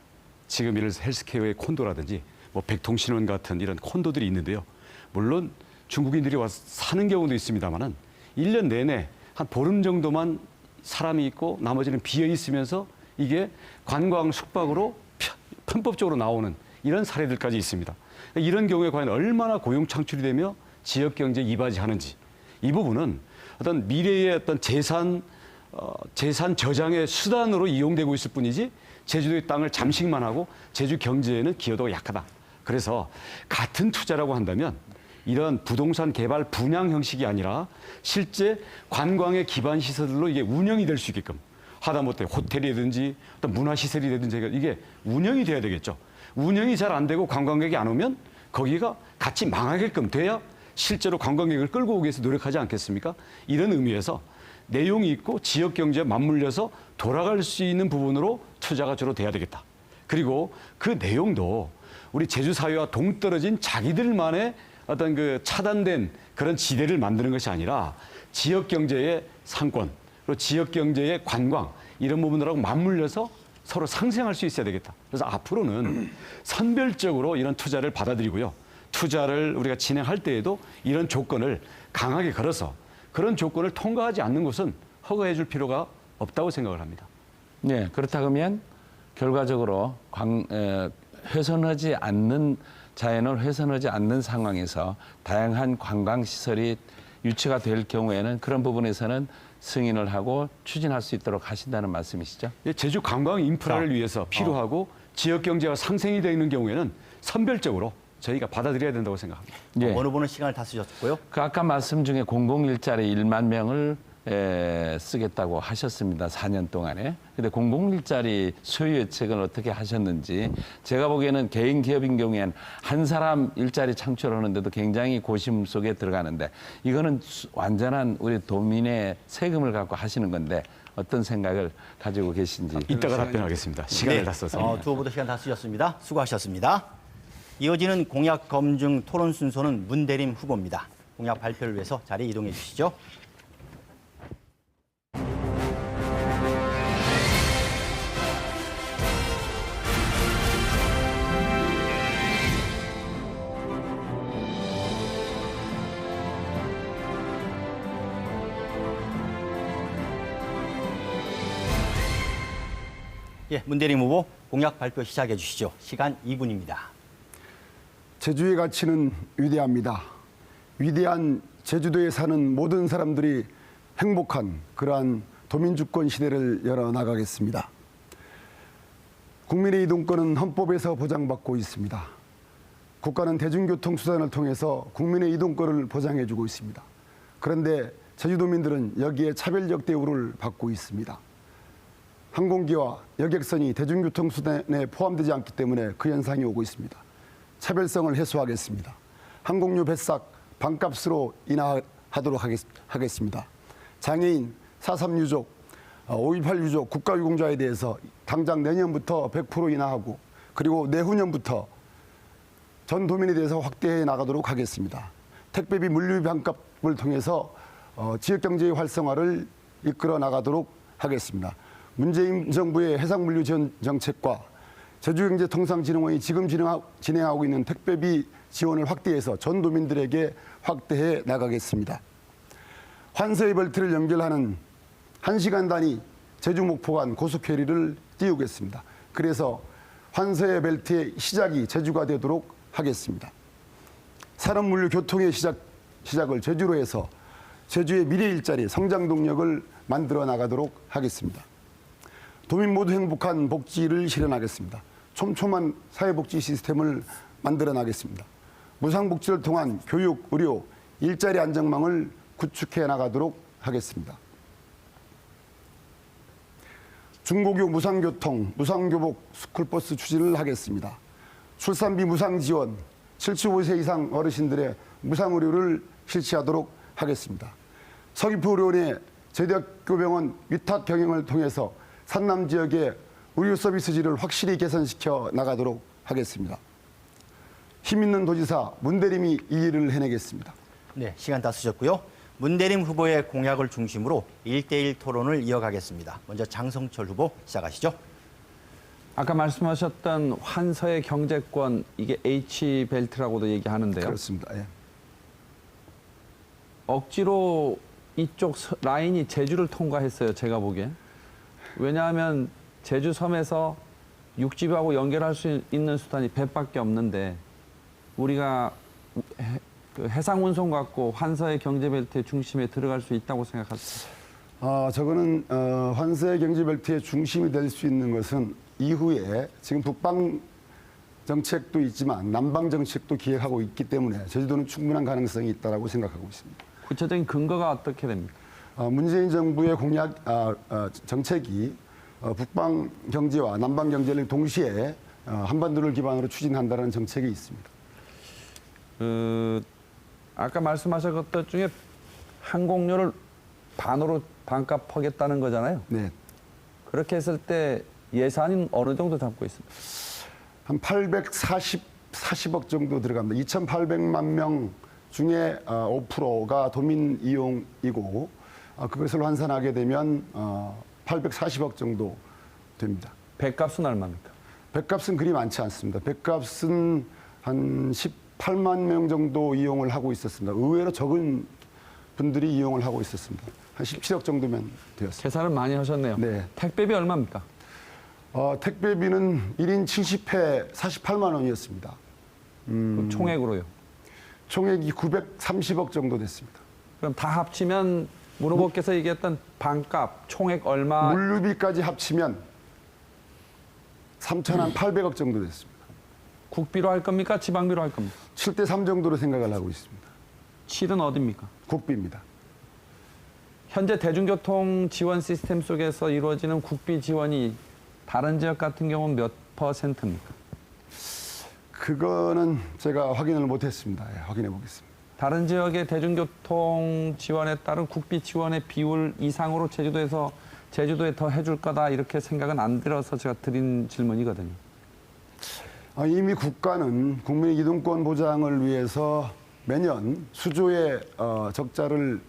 지금 예를 들어서 헬스케어의 콘도라든지 뭐 백통신원 같은 이런 콘도들이 있는데요. 물론 중국인들이 와서 사는 경우도 있습니다만은 1년 내내 한 보름 정도만 사람이 있고 나머지는 비어 있으면서 이게 관광 숙박으로 편법적으로 나오는 이런 사례들까지 있습니다. 이런 경우에 과연 얼마나 고용 창출이 되며 지역 경제에 이바지하는지 이 부분은 어떤 미래의 어떤 재산 저장의 수단으로 이용되고 있을 뿐이지 제주도의 땅을 잠식만 하고 제주 경제에는 기여도가 약하다. 그래서 같은 투자라고 한다면 이런 부동산 개발 분양 형식이 아니라 실제 관광의 기반 시설들로 이게 운영이 될 수 있게끔 하다못해 호텔이든지 어떤 문화시설이라든지 이게 운영이 돼야 되겠죠. 운영이 잘 안 되고 관광객이 안 오면 거기가 같이 망하게끔 돼야 실제로 관광객을 끌고 오기 위해서 노력하지 않겠습니까? 이런 의미에서 내용이 있고 지역 경제에 맞물려서 돌아갈 수 있는 부분으로 투자가 주로 돼야 되겠다. 그리고 그 내용도 우리 제주 사회와 동떨어진 자기들만의 어떤 그 차단된 그런 지대를 만드는 것이 아니라 지역 경제의 상권, 그리고 지역 경제의 관광 이런 부분들하고 맞물려서 서로 상생할 수 있어야 되겠다. 그래서 앞으로는 선별적으로 이런 투자를 받아들이고요. 투자를 우리가 진행할 때에도 이런 조건을 강하게 걸어서 그런 조건을 통과하지 않는 곳은 허가해 줄 필요가 없다고 생각을 합니다. 네, 그렇다 그러면 결과적으로 훼손하지 않는 자연을 훼손하지 않는 상황에서 다양한 관광 시설이 유치가 될 경우에는 그런 부분에서는 승인을 하고 추진할 수 있도록 하신다는 말씀이시죠? 제주 관광 인프라를 위해서 필요하고 지역 경제가 상생이 되는 경우에는 선별적으로 저희가 받아들여야 된다고 생각합니다. 예. 어느 분은 시간을 다 쓰셨고요. 그 아까 말씀 중에 공공일자리 1만 명을 쓰겠다고 하셨습니다. 4년 동안에. 근데 공공일자리 소유 예측은 어떻게 하셨는지 제가 보기에는 개인 기업인 경우에는 한 사람 일자리 창출하는데도 굉장히 고심 속에 들어가는데 이거는 완전한 우리 도민의 세금을 갖고 하시는 건데 어떤 생각을 가지고 계신지. 이따가 답변하겠습니다. 시간을 다 써서. 두 후보도 시간 다 쓰셨습니다. 수고하셨습니다. 이어지는 공약 검증 토론 순서는 문대림 후보입니다. 공약 발표를 위해서 자리 이동해 주시죠. 예, 문대림 후보 공약 발표 시작해 주시죠. 시간 2분입니다. 제주의 가치는 위대합니다. 위대한 제주도에 사는 모든 사람들이 행복한 그러한 도민주권 시대를 열어나가겠습니다. 국민의 이동권은 헌법에서 보장받고 있습니다. 국가는 대중교통수단을 통해서 국민의 이동권을 보장해주고 있습니다. 그런데 제주도민들은 여기에 차별적 대우를 받고 있습니다. 항공기와 여객선이 대중교통수단에 포함되지 않기 때문에 그 현상이 오고 있습니다. 차별성을 해소하겠습니다. 항공료 배삭 반값으로 인하하도록 하겠습니다. 장애인, 4.3 유족, 5.18 유족 국가유공자에 대해서 당장 내년부터 100% 인하하고 그리고 내후년부터 전 도민에 대해서 확대해 나가도록 하겠습니다. 택배비 물류비 반값을 통해서 지역경제의 활성화를 이끌어 나가도록 하겠습니다. 문재인 정부의 해상물류 지원 정책과 제주경제통상진흥원이 지금 진행하고 있는 택배비 지원을 확대해서 전 도민들에게 확대해 나가겠습니다. 환서의 벨트를 연결하는 1시간 단위 제주 목포 간 고속페리를 띄우겠습니다. 그래서 환서의 벨트의 시작이 제주가 되도록 하겠습니다. 산업물류 교통의 시작을 제주로 해서 제주의 미래 일자리 성장 동력을 만들어 나가도록 하겠습니다. 도민 모두 행복한 복지를 실현하겠습니다. 촘촘한 사회복지 시스템을 만들어 나가겠습니다. 무상복지를 통한 교육, 의료, 일자리 안정망을 구축해 나가도록 하겠습니다. 중고교 무상교통, 무상교복, 스쿨버스 추진을 하겠습니다. 출산비 무상 지원, 75세 이상 어르신들의 무상의료를 실시하도록 하겠습니다. 서귀포의료원의 제대학교병원 위탁 경영을 통해서 산남 지역의 의료 서비스질을 확실히 개선시켜 나가도록 하겠습니다. 힘있는 도지사 문대림이 이 일을 해내겠습니다. 네, 시간 다 쓰셨고요. 문대림 후보의 공약을 중심으로 1대1 토론을 이어가겠습니다. 먼저 장성철 후보 시작하시죠. 아까 말씀하셨던 환서의 경제권, 이게 H벨트라고도 얘기하는데요. 그렇습니다. 예. 억지로 이쪽 라인이 제주를 통과했어요, 제가 보기엔. 왜냐하면 제주 섬에서 육지하고 연결할 수 있는 수단이 배밖에 없는데 우리가 해상 운송 갖고 환서의 경제벨트의 중심에 들어갈 수 있다고 생각하세요? 저거는 환서의 경제벨트의 중심이 될 수 있는 것은 이후에 지금 북방 정책도 있지만 남방 정책도 기획하고 있기 때문에 제주도는 충분한 가능성이 있다고 생각하고 있습니다. 구체적인 근거가 어떻게 됩니까? 문재인 정부의 공약 정책이 북방 경제와 남방 경제를 동시에 한반도를 기반으로 추진한다는 정책이 있습니다. 아까 말씀하셨던 것 중에 항공료를 반으로 반값 하겠다는 거잖아요. 네. 그렇게 했을 때 예산은 어느 정도 잡고 있습니까? 한 840억 정도 들어갑니다. 2,800만 명 중에 5%가 도민 이용이고 그것을 환산하게 되면 840억 정도 됩니다. 배값은 얼마입니까? 배값은 그리 많지 않습니다. 배값은 한 18만 명 정도 이용을 하고 있었습니다. 의외로 적은 분들이 이용을 하고 있었습니다. 한 17억 정도면 되었습니다. 계산을 많이 하셨네요. 네. 택배비 얼마입니까? 택배비는 1인 70회 48만 원이었습니다. 총액으로요. 총액이 930억 정도 됐습니다. 그럼 다 합치면 문 후보께서 얘기했던 반값 총액 얼마? 물류비까지 합치면 3,800억 정도 됐습니다. 국비로 할 겁니까? 지방비로 할 겁니까? 7대 3 정도로 생각을 하고 있습니다. 7은 어디입니까? 국비입니다. 현재 대중교통 지원 시스템 속에서 이루어지는 국비 지원이 다른 지역 같은 경우는 몇 %입니까? 그거는 제가 확인을 못했습니다. 예, 확인해 보겠습니다. 다른 지역의 대중교통 지원에 따른 국비 지원의 비율 이상으로 제주도에 더 해줄 거다 이렇게 생각은 안 들어서 제가 드린 질문이거든요. 이미 국가는 국민의 이동권 보장을 위해서 매년 수조의 적자를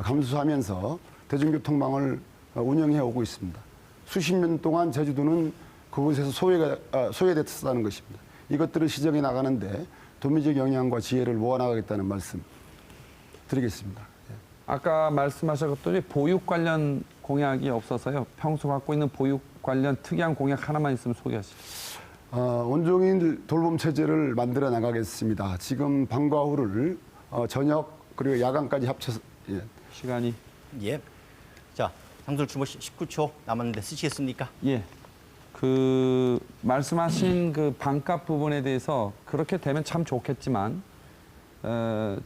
감수하면서 대중교통망을 운영해 오고 있습니다. 수십 년 동안 제주도는 그곳에서 소외됐다는 것입니다. 이것들을 시정해 나가는데 도민적 영향과 지혜를 모아나가겠다는 말씀 드리겠습니다. 아까 말씀하셨더니 보육 관련 공약이 없어서요. 평소 갖고 있는 보육 관련 특이한 공약 하나만 있으면 소개하시죠. 온종일 돌봄 체제를 만들어 나가겠습니다. 지금 방과 후를 저녁 그리고 야간까지 합쳐서 시간이. 예. 자, 장솔 주모 19초 남았는데 쓰시겠습니까? 예. 말씀하신 그 반값 부분에 대해서 그렇게 되면 참 좋겠지만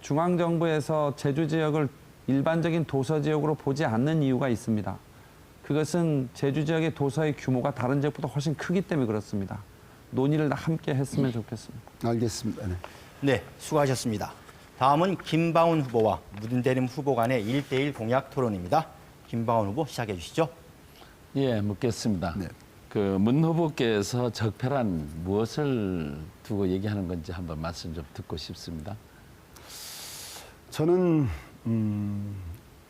중앙정부에서 제주 지역을 일반적인 도서 지역으로 보지 않는 이유가 있습니다. 그것은 제주 지역의 도서의 규모가 다른 지역보다 훨씬 크기 때문에 그렇습니다. 논의를 함께 했으면 좋겠습니다. 알겠습니다. 네. 네, 수고하셨습니다. 다음은 김바운 후보와 문대림 후보 간의 1대1 공약 토론입니다. 김바운 후보 시작해 주시죠. 예, 묻겠습니다. 네. 그 문 후보께서 적폐란 무엇을 두고 얘기하는 건지 한번 말씀 좀 듣고 싶습니다. 저는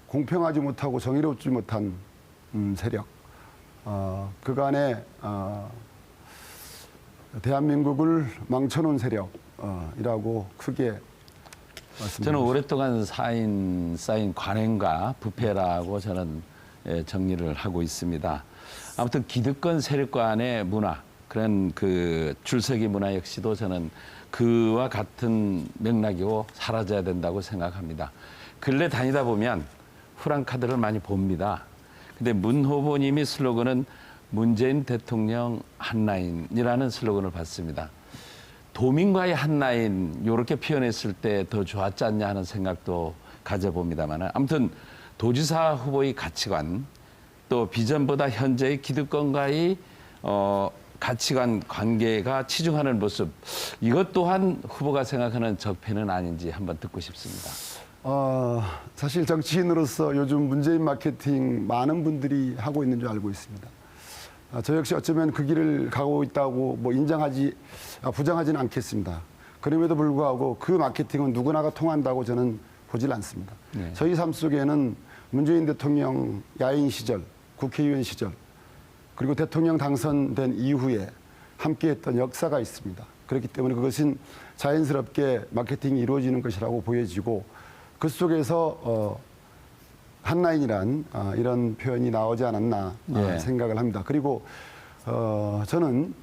공평하지 못하고 정의롭지 못한 세력, 그간에 대한민국을 망쳐놓은 세력이라고 크게 말씀드립니다. 저는 오랫동안 쌓인 관행과 부패라고 저는 정리를 하고 있습니다. 아무튼 기득권 세력 간의 문화, 그런 그 줄서기 문화 역시도 저는 그와 같은 맥락이고 사라져야 된다고 생각합니다. 근래 다니다 보면 후랑 카드를 많이 봅니다. 근데 문 후보님이 슬로건은 문재인 대통령 한라인이라는 슬로건을 봤습니다. 도민과의 한라인 이렇게 표현했을 때 더 좋았지 않냐 하는 생각도 가져봅니다만, 아무튼 도지사 후보의 가치관, 또 비전보다 현재의 기득권과의 가치관 관계가 치중하는 모습, 이것 또한 후보가 생각하는 적폐는 아닌지 한번 듣고 싶습니다. 사실 정치인으로서 요즘 문재인 마케팅 많은 분들이 하고 있는 줄 알고 있습니다. 저 역시 어쩌면 그 길을 가고 있다고 뭐 부정하지는 않겠습니다. 그럼에도 불구하고 그 마케팅은 누구나가 통한다고 저는 보질 않습니다. 네. 저희 삶 속에는 문재인 대통령 야인 시절, 국회의원 시절, 그리고 대통령 당선된 이후에 함께했던 역사가 있습니다. 그렇기 때문에 그것은 자연스럽게 마케팅이 이루어지는 것이라고 보여지고, 그 속에서 한라인이란 이런 표현이 나오지 않았나 네. 생각을 합니다. 그리고 저는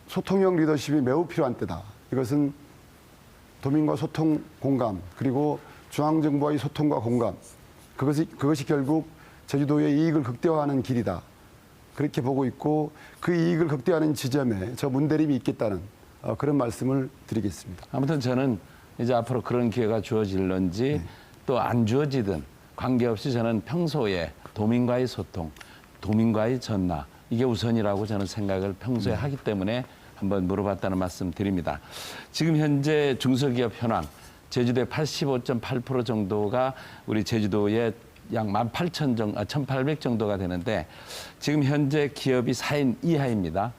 소통형 리더십이 매우 필요한 때다. 이것은 도민과 소통 공감, 그리고 중앙정부와의 소통과 공감, 그것이 결국 제주도의 이익을 극대화하는 길이다. 그렇게 보고 있고, 그 이익을 극대화하는 지점에 저 문대림이 있겠다는 그런 말씀을 드리겠습니다. 아무튼 저는 이제 앞으로 그런 기회가 주어질런지 또 안 주어지든 관계없이 저는 평소에 도민과의 소통, 도민과의 전화, 이게 우선이라고 저는 생각을 평소에 하기 때문에 한번 물어봤다는 말씀 드립니다. 지금 현재 중소기업 현황, 제주도의 85.8% 정도가 우리 제주도의 약 1,800 정도가 되는데, 지금 현재 기업이 4인 이하입니다.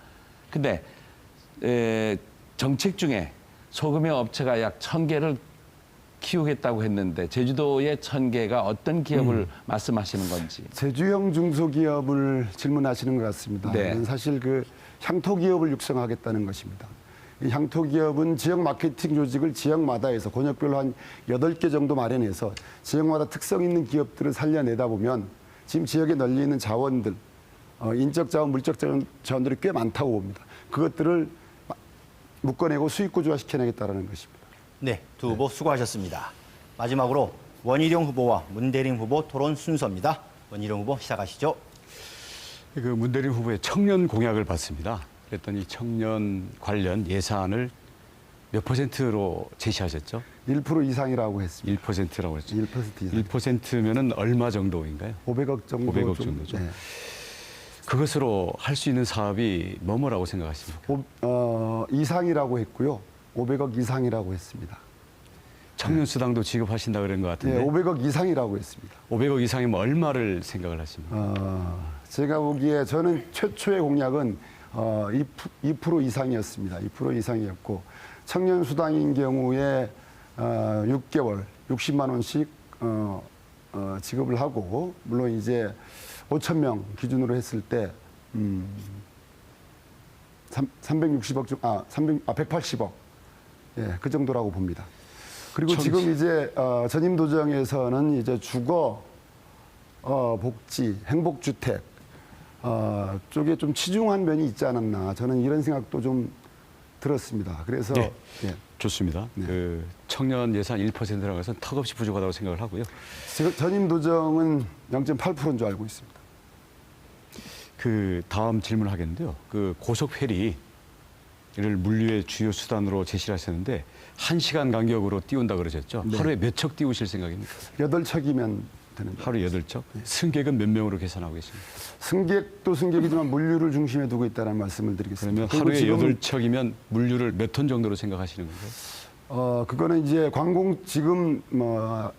근데 정책 중에 소규모 업체가 약 1,000개를 키우겠다고 했는데, 제주도의 1,000개가 어떤 기업을 말씀하시는 건지. 제주형 중소기업을 질문하시는 것 같습니다. 네. 이건 사실 그 향토기업을 육성하겠다는 것입니다. 이 향토기업은 지역 마케팅 조직을 지역마다 해서 권역별로 한 8개 정도 마련해서 지역마다 특성 있는 기업들을 살려내다 보면 지금 지역에 널려 있는 자원들, 인적 자원, 물적 자원들이 꽤 많다고 봅니다. 그것들을 묶어내고 수익 구조화시켜내겠다는 것입니다. 네, 두 후보 수고하셨습니다. 마지막으로 원희룡 후보와 문대림 후보 토론 순서입니다. 원희룡 후보 시작하시죠. 그 문대림 후보의 청년 공약을 봤습니다. 그랬더니 청년 관련 예산을 몇 %로 제시하셨죠? 1% 이상이라고 했습니다. 1%라고 했죠. 1% 이상. 1%면은 얼마 정도인가요? 500억 정도. 500억 좀, 정도죠. 네. 그것으로 할 수 있는 사업이 뭐라고 생각하십니까? 이상이라고 했고요. 500억 이상이라고 했습니다. 청년 수당도 지급하신다 그런 것 같은데. 네, 500억 이상이라고 했습니다. 500억 이상이면 얼마를 생각을 하십니까? 제가 보기에 저는 최초의 공약은 2% 이상이었습니다. 2% 이상이었고, 청년 수당인 경우에 6개월 60만 원씩 지급을 하고, 물론 이제 5천 명 기준으로 했을 때 180억, 예, 그 정도라고 봅니다. 그리고 지금 이제 전임도정에서는 이제 주거, 복지, 행복주택 쪽에 좀 치중한 면이 있지 않았나, 저는 이런 생각도 좀 들었습니다. 그래서 네. 예. 좋습니다. 네. 그 청년 예산 1%라고 해서 턱없이 부족하다고 생각을 하고요. 전임도정은 0.8%인 줄 알고 있습니다. 그 다음 질문을 하겠는데요. 그 고속페리를 물류의 주요 수단으로 제시를 하셨는데 1시간 간격으로 띄운다 그러셨죠? 네. 하루에 몇 척 띄우실 생각입니까? 8척이면 되는 하루 8척? 승객은 몇 명으로 계산하고 계십니까? 승객도 승객이지만 물류를 중심에 두고 있다는 말씀을 드리겠습니다. 그러면 그리고 하루에 지금, 8척이면 물류를 몇 톤 정도로 생각하시는 건가요? 그거는 이제 지금 뭐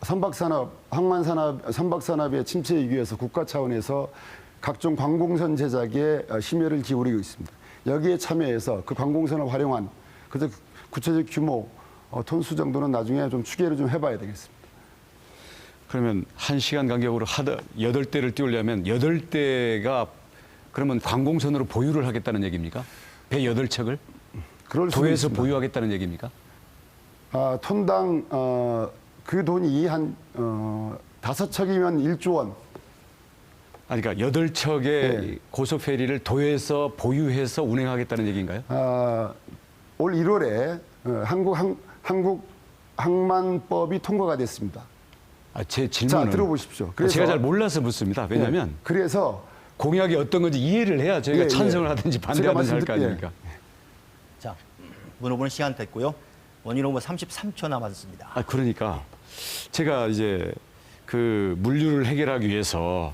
선박산업, 항만산업, 선박산업의 침체 위기에서 국가 차원에서 각종 관공선 제작에 심혈을 기울이고 있습니다. 여기에 참여해서 그 관공선을 활용한 그 구체적 규모, 톤수 정도는 나중에 좀 추계를 좀 해봐야 되겠습니다. 그러면 1시간 간격으로 8대를 띄우려면 8대가 그러면 관공선으로 보유를 하겠다는 얘기입니까? 배 8척을? 그럴 수도 도에서 있습니다. 보유하겠다는 얘기입니까? 톤당 그 돈이 한 5척이면 1조 원. 아니, 그러니까 8척의 네. 고속 페리를 도에서 보유해서 운행하겠다는 얘기인가요? 올 1월에 한국 항만법이 통과가 됐습니다. 제 질문은 자, 들어보십시오. 제가 잘 몰라서 묻습니다. 왜냐하면 네. 그래서 공약이 어떤 건지 이해를 해야 저희가 예, 찬성을 예. 하든지 제가 반대하든지 할 거 아닙니까? 자, 문 후보는 시간 됐고요. 원인 후보 33초 남았습니다. 그러니까 제가 이제 그 물류를 해결하기 위해서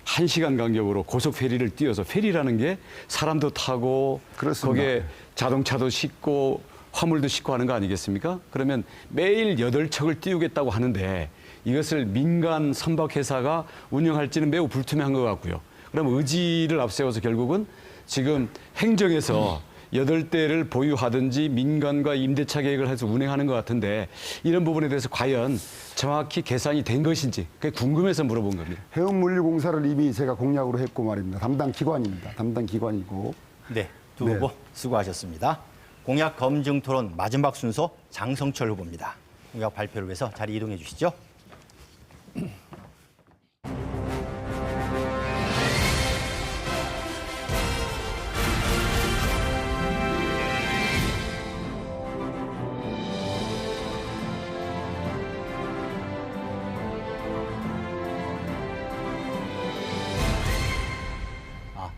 1시간 간격으로 고속 페리를 띄워서 페리라는 게 사람도 타고 그렇습니다. 거기에 자동차도 싣고 화물도 싣고 하는 거 아니겠습니까? 그러면 매일 8척을 띄우겠다고 하는데 이것을 민간 선박회사가 운영할지는 매우 불투명한 것 같고요. 그럼 의지를 앞세워서 결국은 지금 행정에서 8대를 보유하든지 민간과 임대차 계획을 해서 운행하는 것 같은데 이런 부분에 대해서 과연 정확히 계산이 된 것인지 그게 궁금해서 물어본 겁니다. 해운물류공사를 이미 제가 공약으로 했고 말입니다. 담당 기관입니다. 담당 기관이고. 네, 두 네. 후보 수고하셨습니다. 공약 검증 토론 마지막 순서 장성철 후보입니다. 공약 발표를 위해서 자리 이동해 주시죠.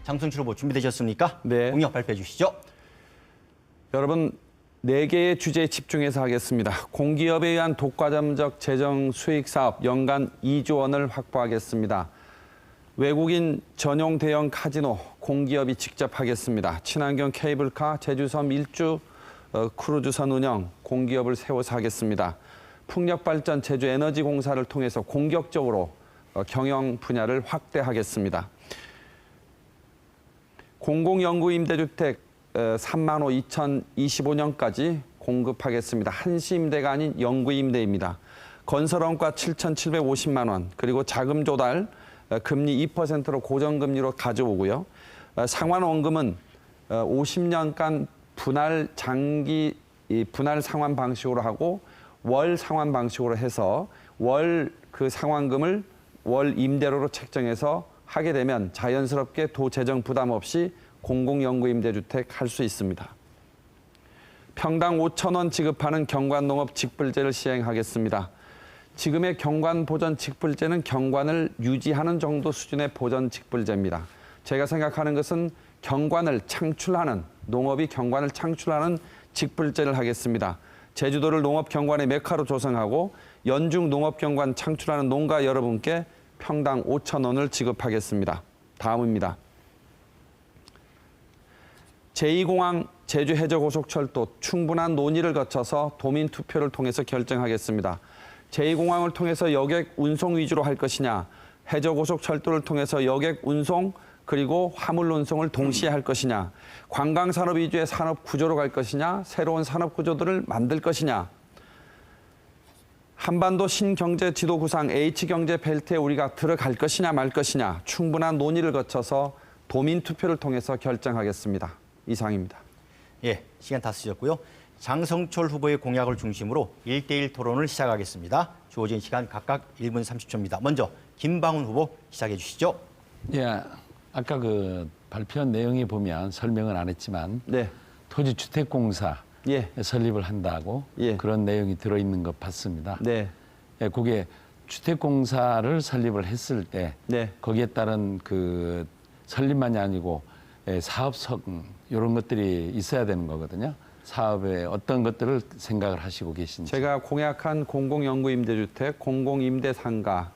장성철 후보 준비되셨습니까? 네. 공약 발표해 주시죠. 여러분, 4개의 주제에 집중해서 하겠습니다. 공기업에 의한 독과점적 재정 수익 사업 연간 2조 원을 확보하겠습니다. 외국인 전용 대형 카지노 공기업이 직접 하겠습니다. 친환경 케이블카, 제주섬 일주 크루즈선 운영 공기업을 세워서 하겠습니다. 풍력발전 제주에너지공사를 통해서 공격적으로 경영 분야를 확대하겠습니다. 공공연구임대주택 3만 호 2025년까지 공급하겠습니다. 한시임대가 아닌 연구임대입니다. 건설원가 7,750만 원, 그리고 자금 조달 금리 2%로 고정금리로 가져오고요. 상환원금은 50년간 분할 상환 방식으로 하고 월 상환 방식으로 해서 월 그 상환금을 월 임대료로 책정해서 하게 되면 자연스럽게 도 재정 부담 없이 공공연구임대주택 할 수 있습니다. 평당 5,000원 지급하는 경관농업 직불제를 시행하겠습니다. 지금의 경관보전 직불제는 경관을 유지하는 정도 수준의 보전 직불제입니다. 제가 생각하는 것은 경관을 창출하는, 농업이 경관을 창출하는 직불제를 하겠습니다. 제주도를 농업 경관의 메카로 조성하고 연중 농업 경관 창출하는 농가 여러분께 평당 5,000원을 지급하겠습니다. 다음입니다. 제2공항 제주해저고속철도 충분한 논의를 거쳐서 도민 투표를 통해서 결정하겠습니다. 제2공항을 통해서 여객 운송 위주로 할 것이냐, 해저고속철도를 통해서 여객 운송 그리고 화물 운송을 동시에 할 것이냐, 관광산업 위주의 산업 구조로 갈 것이냐, 새로운 산업 구조들을 만들 것이냐, 한반도 신경제 지도 구상 H경제 벨트에 우리가 들어갈 것이냐 말 것이냐 충분한 논의를 거쳐서 도민 투표를 통해서 결정하겠습니다. 이상입니다. 예, 시간 다 쓰셨고요. 장성철 후보의 공약을 중심으로 1대1 토론을 시작하겠습니다. 주어진 시간 각각 1분 30초입니다. 먼저 김방훈 후보 시작해 주시죠. 예, 아까 그 발표한 내용에 보면 설명은 안 했지만 네. 토지주택공사 예. 설립을 한다고 예. 그런 내용이 들어있는 것 봤습니다. 네. 예, 그게 주택공사를 설립을 했을 때 네. 거기에 따른 그 설립만이 아니고 사업성 이런 것들이 있어야 되는 거거든요. 사업에 어떤 것들을 생각을 하시고 계신지. 제가 공약한 공공연구임대주택, 공공임대상가를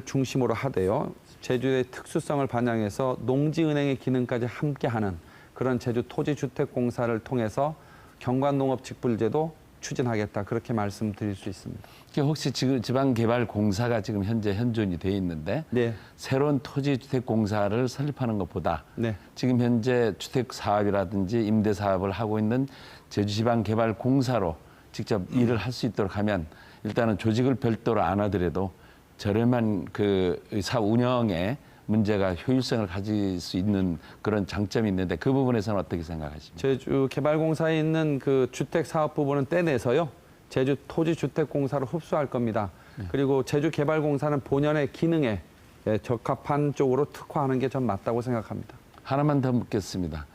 중심으로 하되요. 제주의 특수성을 반영해서 농지은행의 기능까지 함께하는 그런 제주 토지주택공사를 통해서 경관농업직불제도 추진하겠다. 그렇게 말씀드릴 수 있습니다. 혹시 지금 지방개발공사가 지금 현재 현존이 돼 있는데 네. 새로운 토지주택공사를 설립하는 것보다 네. 지금 현재 주택사업이라든지 임대사업을 하고 있는 제주지방개발공사로 직접 일을 할 수 있도록 하면 일단은 조직을 별도로 안 하더라도 저렴한 그 사업 운영에 문제가 효율성을 가질 수 있는 그런 장점이 있는데 그 부분에서는 어떻게 생각하십니까? 제주개발공사에 있는 그 주택사업 부분은 떼내서요. 제주 토지주택공사로 흡수할 겁니다. 그리고 제주개발공사는 본연의 기능에 적합한 쪽으로 특화하는 게 전 맞다고 생각합니다. 하나만 더 묻겠습니다.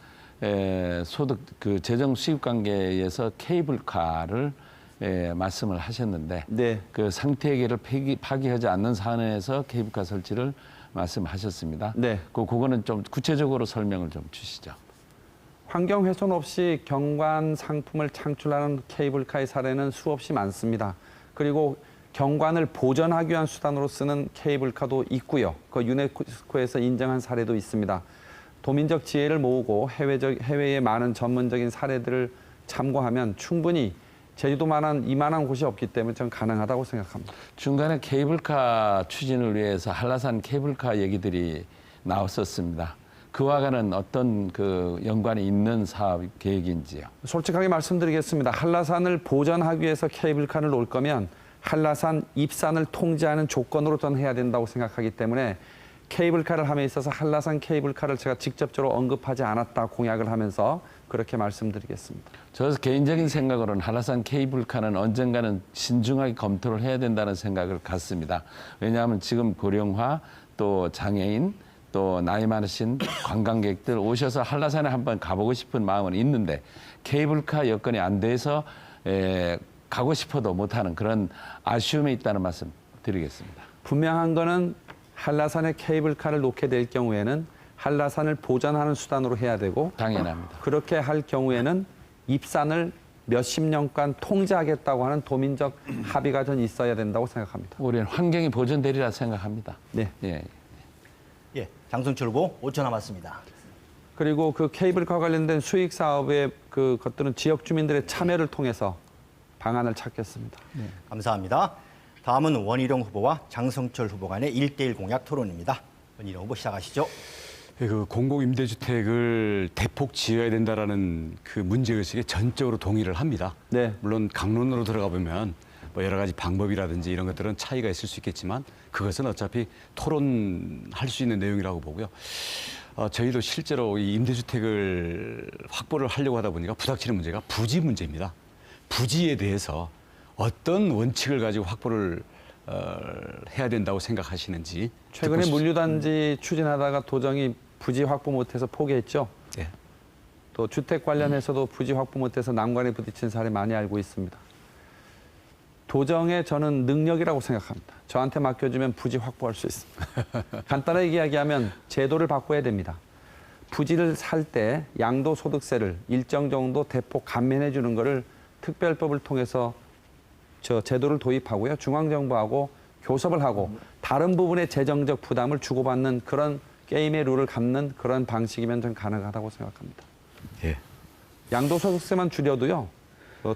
소득 그 재정 수입 관계에서 케이블카를 말씀을 하셨는데 네. 그 생태계를 파괴하지 않는 산에서 케이블카 설치를 말씀하셨습니다. 네. 그거는 좀 구체적으로 설명을 좀 주시죠. 환경 훼손 없이 경관 상품을 창출하는 케이블카의 사례는 수없이 많습니다. 그리고 경관을 보전하기 위한 수단으로 쓰는 케이블카도 있고요. 그 유네스코에서 인정한 사례도 있습니다. 도민적 지혜를 모으고 해외의 많은 전문적인 사례들을 참고하면 충분히 제주도만한 이만한 곳이 없기 때문에 저는 가능하다고 생각합니다. 중간에 케이블카 추진을 위해서 한라산 케이블카 얘기들이 나왔었습니다. 그와는 어떤 그 연관이 있는 사업 계획인지요? 솔직하게 말씀드리겠습니다. 한라산을 보전하기 위해서 케이블카를 놓을 거면 한라산 입산을 통제하는 조건으로 저는 해야 된다고 생각하기 때문에 케이블카를 함에 있어서 한라산 케이블카를 제가 직접적으로 언급하지 않았다 공약을 하면서 그렇게 말씀드리겠습니다. 저 개인적인 생각으로는 한라산 케이블카는 언젠가는 신중하게 검토를 해야 된다는 생각을 갖습니다. 왜냐하면 지금 고령화 또 장애인 또 나이 많으신 관광객들 오셔서 한라산에 한번 가보고 싶은 마음은 있는데 케이블카 여건이 안 돼서 가고 싶어도 못하는 그런 아쉬움이 있다는 말씀 드리겠습니다. 분명한 거는 한라산에 케이블카를 놓게 될 경우에는 한라산을 보전하는 수단으로 해야 되고 당연합니다. 그렇게 할 경우에는 입산을 몇십 년간 통제하겠다고 하는 도민적 합의가 전 있어야 된다고 생각합니다. 우리는 환경이 보존되리라 생각합니다. 네. 예. 예, 장성철 후보 5초 남았습니다. 그리고 그 케이블카 관련된 수익 사업의 그 것들은 지역 주민들의 참여를 통해서 방안을 찾겠습니다. 감사합니다. 다음은 원희룡 후보와 장성철 후보 간의 1대1 공약 토론입니다. 원희룡 후보 시작하시죠. 그 공공임대주택을 대폭 지어야 된다라는 그 문제의식에 전적으로 동의를 합니다. 네. 물론 강론으로 들어가 보면 뭐 여러 가지 방법이라든지 이런 것들은 차이가 있을 수 있겠지만 그것은 어차피 토론할 수 있는 내용이라고 보고요. 저희도 실제로 이 임대주택을 확보를 하려고 하다 보니까 부닥치는 문제가 부지 문제입니다. 부지에 대해서 어떤 원칙을 가지고 확보를 해야 된다고 생각하시는지. 최근에 물류단지 추진하다가 도정이 부지 확보 못해서 포기했죠. 네. 또 주택 관련해서도 부지 확보 못해서 난관에 부딪힌 사례 많이 알고 있습니다. 도정의 저는 능력이라고 생각합니다. 저한테 맡겨주면 부지 확보할 수 있습니다. 간단하게 이야기하면 제도를 바꿔야 됩니다. 부지를 살 때 양도소득세를 일정 정도 대폭 감면해 주는 거를 특별법을 통해서 저 제도를 도입하고요. 중앙정부하고 교섭을 하고 다른 부분의 재정적 부담을 주고받는 그런 게임의 룰을 갖는 그런 방식이면 좀 가능하다고 생각합니다. 예. 양도소득세만 줄여도요.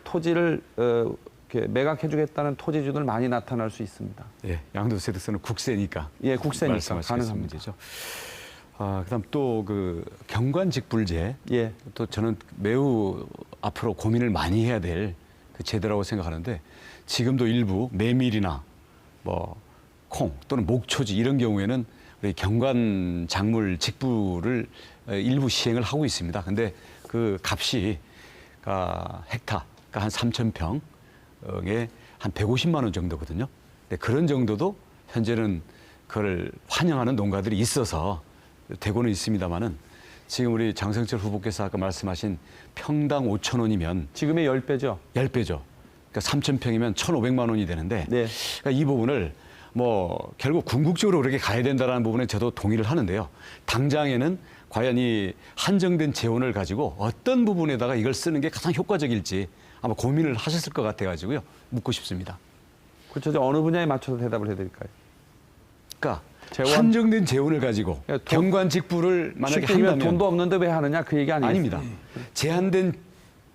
토지를 이렇게 매각해주겠다는 토지주들 많이 나타날 수 있습니다. 예. 양도소득세는 국세니까. 예, 국세니까 말씀하시겠습니다. 가능합니다. 문제죠. 그다음 또 그 경관직불제. 예. 또 저는 매우 앞으로 고민을 많이 해야 될 그 제도라고 생각하는데 지금도 일부 메밀이나 뭐 콩 또는 목초지 이런 경우에는 우리 경관 작물 직불을 일부 시행을 하고 있습니다. 근데 그 값이 헥타 그러니까 한 3,000평에 한 150만 원 정도거든요. 근데 그런 정도도 현재는 그걸 환영하는 농가들이 있어서 되고는 있습니다만은 지금 우리 장성철 후보께서 아까 말씀하신 평당 5,000원이면 지금의 10배죠. 10배죠. 그러니까 3,000평이면 1,500만 원이 되는데 네. 그러니까 이 부분을 뭐 결국 궁극적으로 그렇게 가야 된다는 부분에 저도 동의를 하는데요. 당장에는 과연 이 한정된 재원을 가지고 어떤 부분에다가 이걸 쓰는 게 가장 효과적일지 아마 고민을 하셨을 것 같아가지고요. 묻고 싶습니다. 그렇죠. 어느 분야에 맞춰서 대답을 해드릴까요? 그러니까 재원? 한정된 재원을 가지고 돈- 경관 직부를 만약에 쉽게 얘기하면 한다면 돈도 없는데 왜 하느냐 그 얘기 아니겠습니까? 아닙니다. 제한된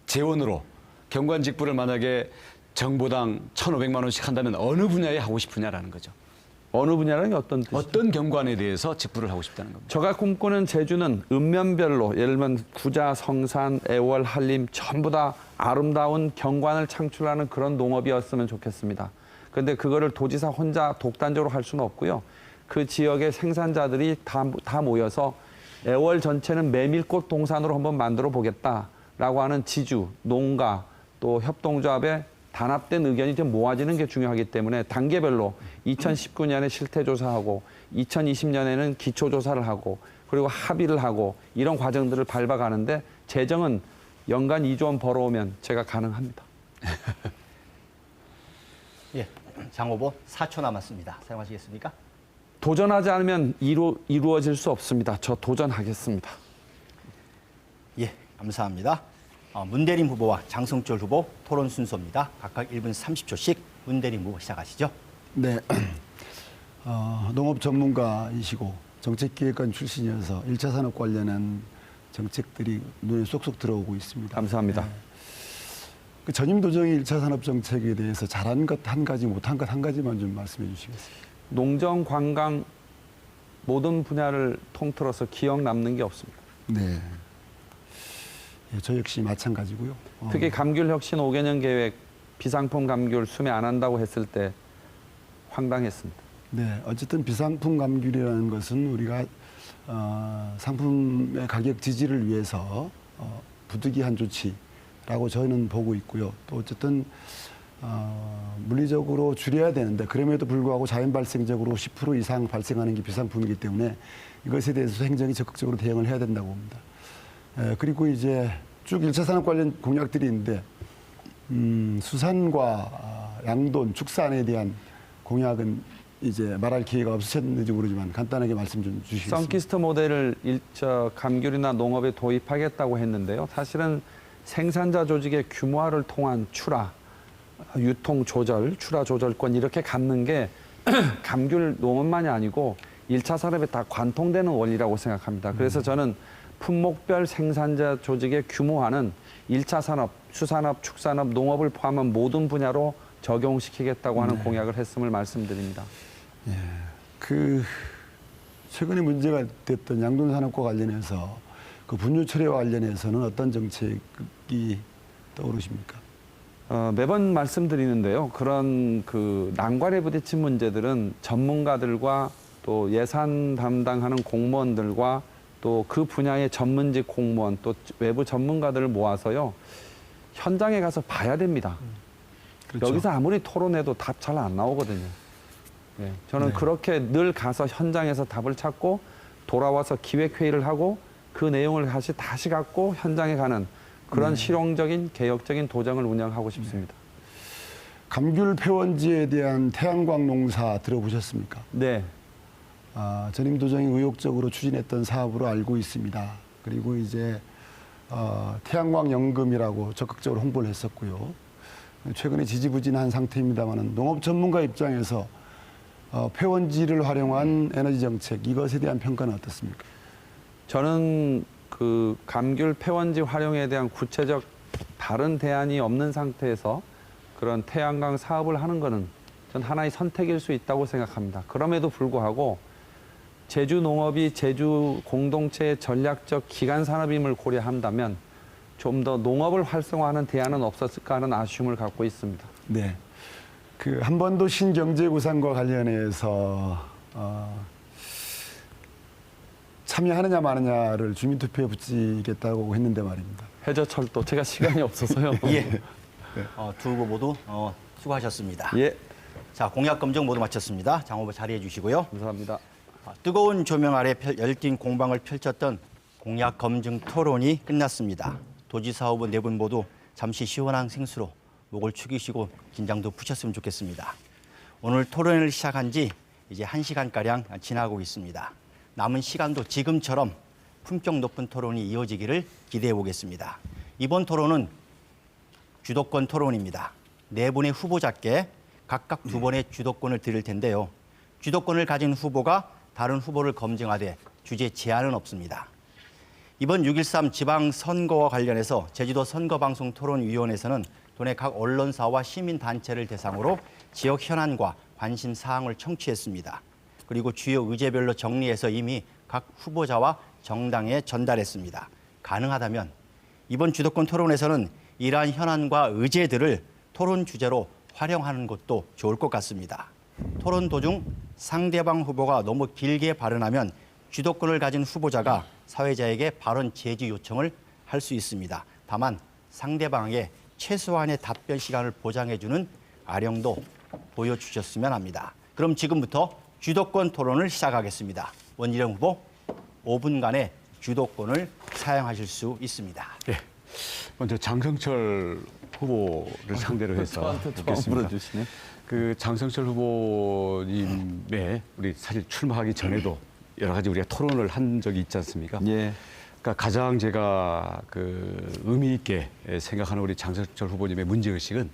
재원으로 경관 직부를 만약에 정보당 1,500만 원씩 한다면 어느 분야에 하고 싶으냐라는 거죠. 어느 분야라는 게 어떤 뜻이죠? 어떤 경관에 대해서 직부를 하고 싶다는 겁니다. 제가 꿈꾸는 제주는 읍면별로 예를 들면 구자, 성산, 애월, 한림 전부 다 아름다운 경관을 창출하는 그런 농업이었으면 좋겠습니다. 그런데 그거를 도지사 혼자 독단적으로 할 수는 없고요. 그 지역의 생산자들이 다 모여서 애월 전체는 메밀꽃 동산으로 한번 만들어 보겠다라고 하는 지주, 농가 또 협동조합의 단합된 의견이 좀 모아지는 게 중요하기 때문에 단계별로 2019년에 실태조사하고 2020년에는 기초조사를 하고 그리고 합의를 하고 이런 과정들을 밟아가는데 재정은 연간 2조 원 벌어오면 제가 가능합니다. 예, 장 후보 4초 남았습니다. 사용하시겠습니까? 도전하지 않으면 이루어질 수 없습니다. 저 도전하겠습니다. 예, 감사합니다. 문대림 후보와 장성철 후보 토론 순서입니다. 각각 1분 30초씩 문대림 후보 시작하시죠. 네. 농업 전문가이시고 정책기획관 출신이어서 1차 산업 관련한 정책들이 눈에 쏙쏙 들어오고 있습니다. 감사합니다. 그 전임 도정의 1차 산업 정책에 대해서 잘한 것 한 가지, 못한 것 한 가지만 좀 말씀해 주시겠어요? 농정, 관광 모든 분야를 통틀어서 기억 남는 게 없습니다. 네. 예, 저 역시 마찬가지고요. 특히 감귤 혁신 5개년 계획 비상품 감귤 수매 안 한다고 했을 때 황당했습니다. 네, 어쨌든 비상품 감귤이라는 것은 우리가 상품의 가격 지지를 위해서 부득이한 조치라고 저희는 보고 있고요. 또 어쨌든 물리적으로 줄여야 되는데 그럼에도 불구하고 자연 발생적으로 10% 이상 발생하는 게 비상품이기 때문에 이것에 대해서 행정이 적극적으로 대응을 해야 된다고 봅니다. 그리고 이제 쭉 1차 산업 관련 공약들이 있는데 수산과 양돈, 축산에 대한 공약은 이제 말할 기회가 없으셨는지 모르지만 간단하게 말씀 좀 주시겠습니까? 선키스트 모델을 감귤이나 농업에 도입하겠다고 했는데요. 사실은 생산자 조직의 규모화를 통한 출하, 유통 조절, 출하 조절권 이렇게 갖는 게 감귤 농업만이 아니고 1차 산업에 다 관통되는 원리라고 생각합니다. 그래서 저는 품목별 생산자 조직의 규모화는 1차 산업, 수산업, 축산업, 농업을 포함한 모든 분야로 적용시키겠다고 하는 공약을 했음을 말씀드립니다. 그 최근에 문제가 됐던 양돈 산업과 관련해서 그 분유 처리와 관련해서는 어떤 정책이 떠오르십니까? 매번 말씀드리는데요. 그런 그 난관에 부딪힌 문제들은 전문가들과 또 예산 담당하는 공무원들과 또 그 분야의 전문직 공무원 또 외부 전문가들을 모아서요. 현장에 가서 봐야 됩니다. 그렇죠. 여기서 아무리 토론해도 답 잘 안 나오거든요. 네, 저는 네. 그렇게 늘 가서 현장에서 답을 찾고 돌아와서 기획회의를 하고 그 내용을 다시 갖고 현장에 가는 그런 실용적인 개혁적인 도정을 운영하고 싶습니다. 감귤 폐원지에 대한 태양광 농사 들어보셨습니까? 네. 전임 도정이 의욕적으로 추진했던 사업으로 알고 있습니다. 그리고 이제 태양광 연금이라고 적극적으로 홍보를 했었고요. 최근에 지지부진한 상태입니다만 농업 전문가 입장에서 폐원지를 활용한 에너지 정책 이것에 대한 평가는 어떻습니까? 저는 그 감귤 폐원지 활용에 대한 구체적 다른 대안이 없는 상태에서 그런 태양광 사업을 하는 거는 전 하나의 선택일 수 있다고 생각합니다. 그럼에도 불구하고 제주 농업이 제주 공동체의 전략적 기간 산업임을 고려한다면 좀 더 농업을 활성화하는 대안은 없었을까 하는 아쉬움을 갖고 있습니다. 네. 그 한번도 신경제구상과 관련해서 참여하느냐 마느냐를 주민투표에 붙이겠다고 했는데 말입니다. 해저철도 제가 시간이 없어서요. 예. 두 후보 모두 수고하셨습니다. 예, 자, 공약 검증 모두 마쳤습니다. 장 후보 자리해 주시고요. 감사합니다. 뜨거운 조명 아래 열띤 공방을 펼쳤던 공약 검증 토론이 끝났습니다. 도지사 후보 네 분 모두 잠시 시원한 생수로 목을 축이시고 긴장도 푸셨으면 좋겠습니다. 오늘 토론을 시작한 지 이제 1시간가량 지나고 있습니다. 남은 시간도 지금처럼 품격 높은 토론이 이어지기를 기대해 보겠습니다. 이번 토론은 주도권 토론입니다. 네 분의 후보자께 각각 2번의 주도권을 드릴 텐데요. 주도권을 가진 후보가 다른 후보를 검증하되 주제 제한은 없습니다. 이번 6.13 지방선거와 관련해서 제주도 선거방송토론위원회에서는 도내 각 언론사와 시민단체를 대상으로 지역 현안과 관심 사항을 청취했습니다. 그리고 주요 의제별로 정리해서 이미 각 후보자와 정당에 전달했습니다. 가능하다면 이번 주도권 토론에서는 이러한 현안과 의제들을 토론 주제로 활용하는 것도 좋을 것 같습니다. 토론 도중 상대방 후보가 너무 길게 발언하면 주도권을 가진 후보자가 사회자에게 발언 제지 요청을 할 수 있습니다. 다만 상대방에게 최소한의 답변 시간을 보장해주는 아령도 보여주셨으면 합니다. 그럼 지금부터 주도권 토론을 시작하겠습니다. 원희룡 후보 5분간의 주도권을 사용하실 수 있습니다. 예. 먼저 장성철 후보를 상대로 해서 저한테 처음 묻겠습니다. 물어주시네. 그 장성철 후보님의 우리 사실 출마하기 전에도 여러 가지 우리가 토론을 한 적이 있지 않습니까? 예. 그러니까 가장 제가 그 의미 있게 생각하는 우리 장성철 후보님의 문제의식은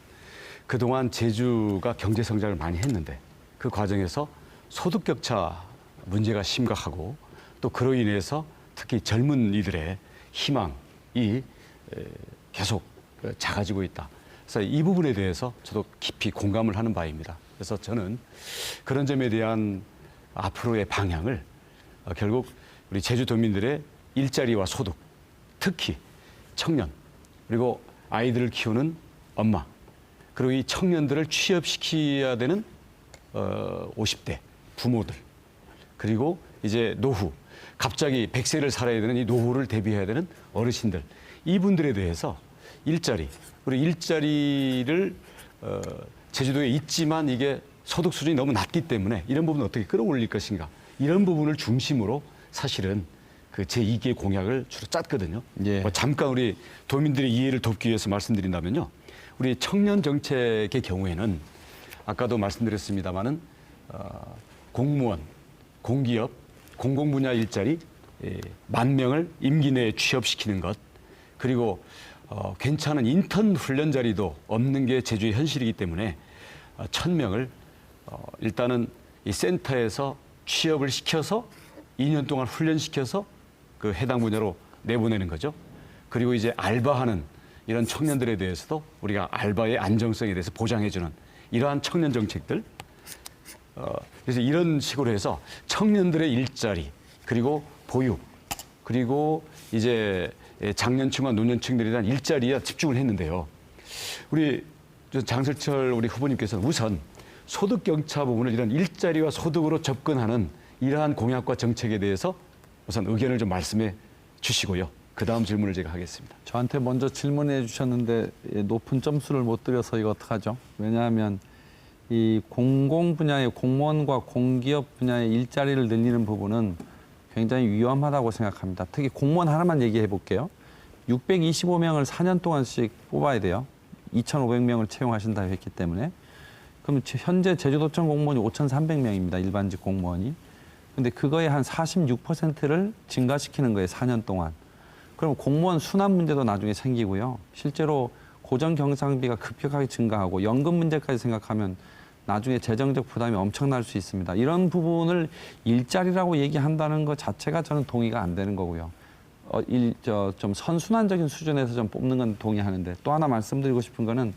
그동안 제주가 경제 성장을 많이 했는데 그 과정에서 소득 격차 문제가 심각하고 또 그로 인해서 특히 젊은 이들의 희망이 계속 작아지고 있다. 그래서 이 부분에 대해서 저도 깊이 공감을 하는 바입니다. 그래서 저는 그런 점에 대한 앞으로의 방향을 결국 우리 제주도민들의 일자리와 소득, 특히 청년, 그리고 아이들을 키우는 엄마, 그리고 이 청년들을 취업시켜야 되는 50대 부모들, 그리고 이제 노후, 갑자기 100세를 살아야 되는 이 노후를 대비해야 되는 어르신들, 이분들에 대해서 일자리, 그리고 일자리를 제주도에 있지만 이게 소득 수준이 너무 낮기 때문에 이런 부분을 어떻게 끌어올릴 것인가, 이런 부분을 중심으로 사실은 그 제2기 공약을 주로 짰거든요. 예. 뭐 잠깐 우리 도민들의 이해를 돕기 위해서 말씀드린다면요. 우리 청년 정책의 경우에는 아까도 말씀드렸습니다마는 공무원, 공기업, 공공분야 일자리 10,000명을 임기 내에 취업시키는 것, 그리고 괜찮은 인턴 훈련 자리도 없는 게 제주의 현실이기 때문에 1,000명을 일단은 이 센터에서 취업을 시켜서 2년 동안 훈련시켜서 그 해당 분야로 내보내는 거죠. 그리고 이제 알바하는 이런 청년들에 대해서도 우리가 알바의 안정성에 대해서 보장해주는 이러한 청년 정책들. 그래서 이런 식으로 해서 청년들의 일자리, 그리고 보육, 그리고 이제 장년층과 노년층들에 대한 일자리에 집중을 했는데요. 우리 장성철 우리 후보님께서는 우선 소득 격차 부분을 이런 일자리와 소득으로 접근하는 이러한 공약과 정책에 대해서 우선 의견을 좀 말씀해 주시고요. 그 다음 질문을 제가 하겠습니다. 저한테 먼저 질문해 주셨는데 높은 점수를 못 드려서 이거 어떡하죠? 왜냐하면 이 공공 분야의 공무원과 공기업 분야의 일자리를 늘리는 부분은 굉장히 위험하다고 생각합니다. 특히 공무원 하나만 얘기해 볼게요. 625명을 4년 동안씩 뽑아야 돼요. 2,500명을 채용하신다 했기 때문에. 그럼 현재 제주도청 공무원이 5,300명입니다. 일반직 공무원이. 근데 그거의 한 46%를 증가시키는 거예요. 4년 동안. 그럼 공무원 순환 문제도 나중에 생기고요. 실제로 고정 경상비가 급격하게 증가하고 연금 문제까지 생각하면 나중에 재정적 부담이 엄청날 수 있습니다. 이런 부분을 일자리라고 얘기한다는 것 자체가 저는 동의가 안 되는 거고요. 좀 선순환적인 수준에서 좀 뽑는 건 동의하는데, 또 하나 말씀드리고 싶은 거는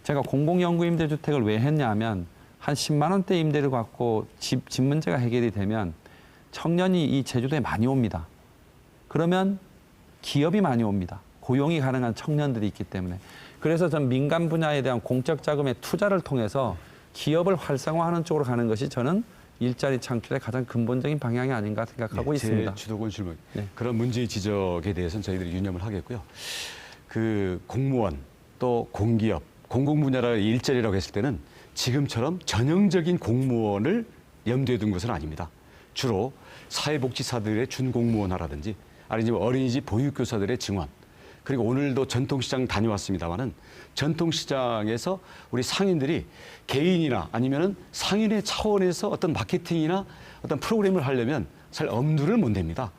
제가 공공연구임대주택을 왜 했냐면 한 10만 원대 임대를 갖고 집 문제가 해결이 되면 청년이 이 제주도에 많이 옵니다. 그러면 기업이 많이 옵니다. 고용이 가능한 청년들이 있기 때문에. 그래서 전 민간 분야에 대한 공적 자금의 투자를 통해서 기업을 활성화하는 쪽으로 가는 것이 저는 일자리 창출의 가장 근본적인 방향이 아닌가 생각하고 있습니다. 제 주도권 질문. 네. 그런 문제의 지적에 대해서는 저희들이 유념을 하겠고요. 그 공무원 또 공기업, 공공분야라 일자리라고 했을 때는 지금처럼 전형적인 공무원을 염두에 둔 것은 아닙니다. 주로 사회복지사들의 준공무원화라든지 아니면 어린이집 보육교사들의 증원, 그리고 오늘도 전통시장 다녀왔습니다마는 전통시장에서 우리 상인들이 개인이나 아니면은 상인의 차원에서 어떤 마케팅이나 어떤 프로그램을 하려면 잘 엄두를 못 냅니다.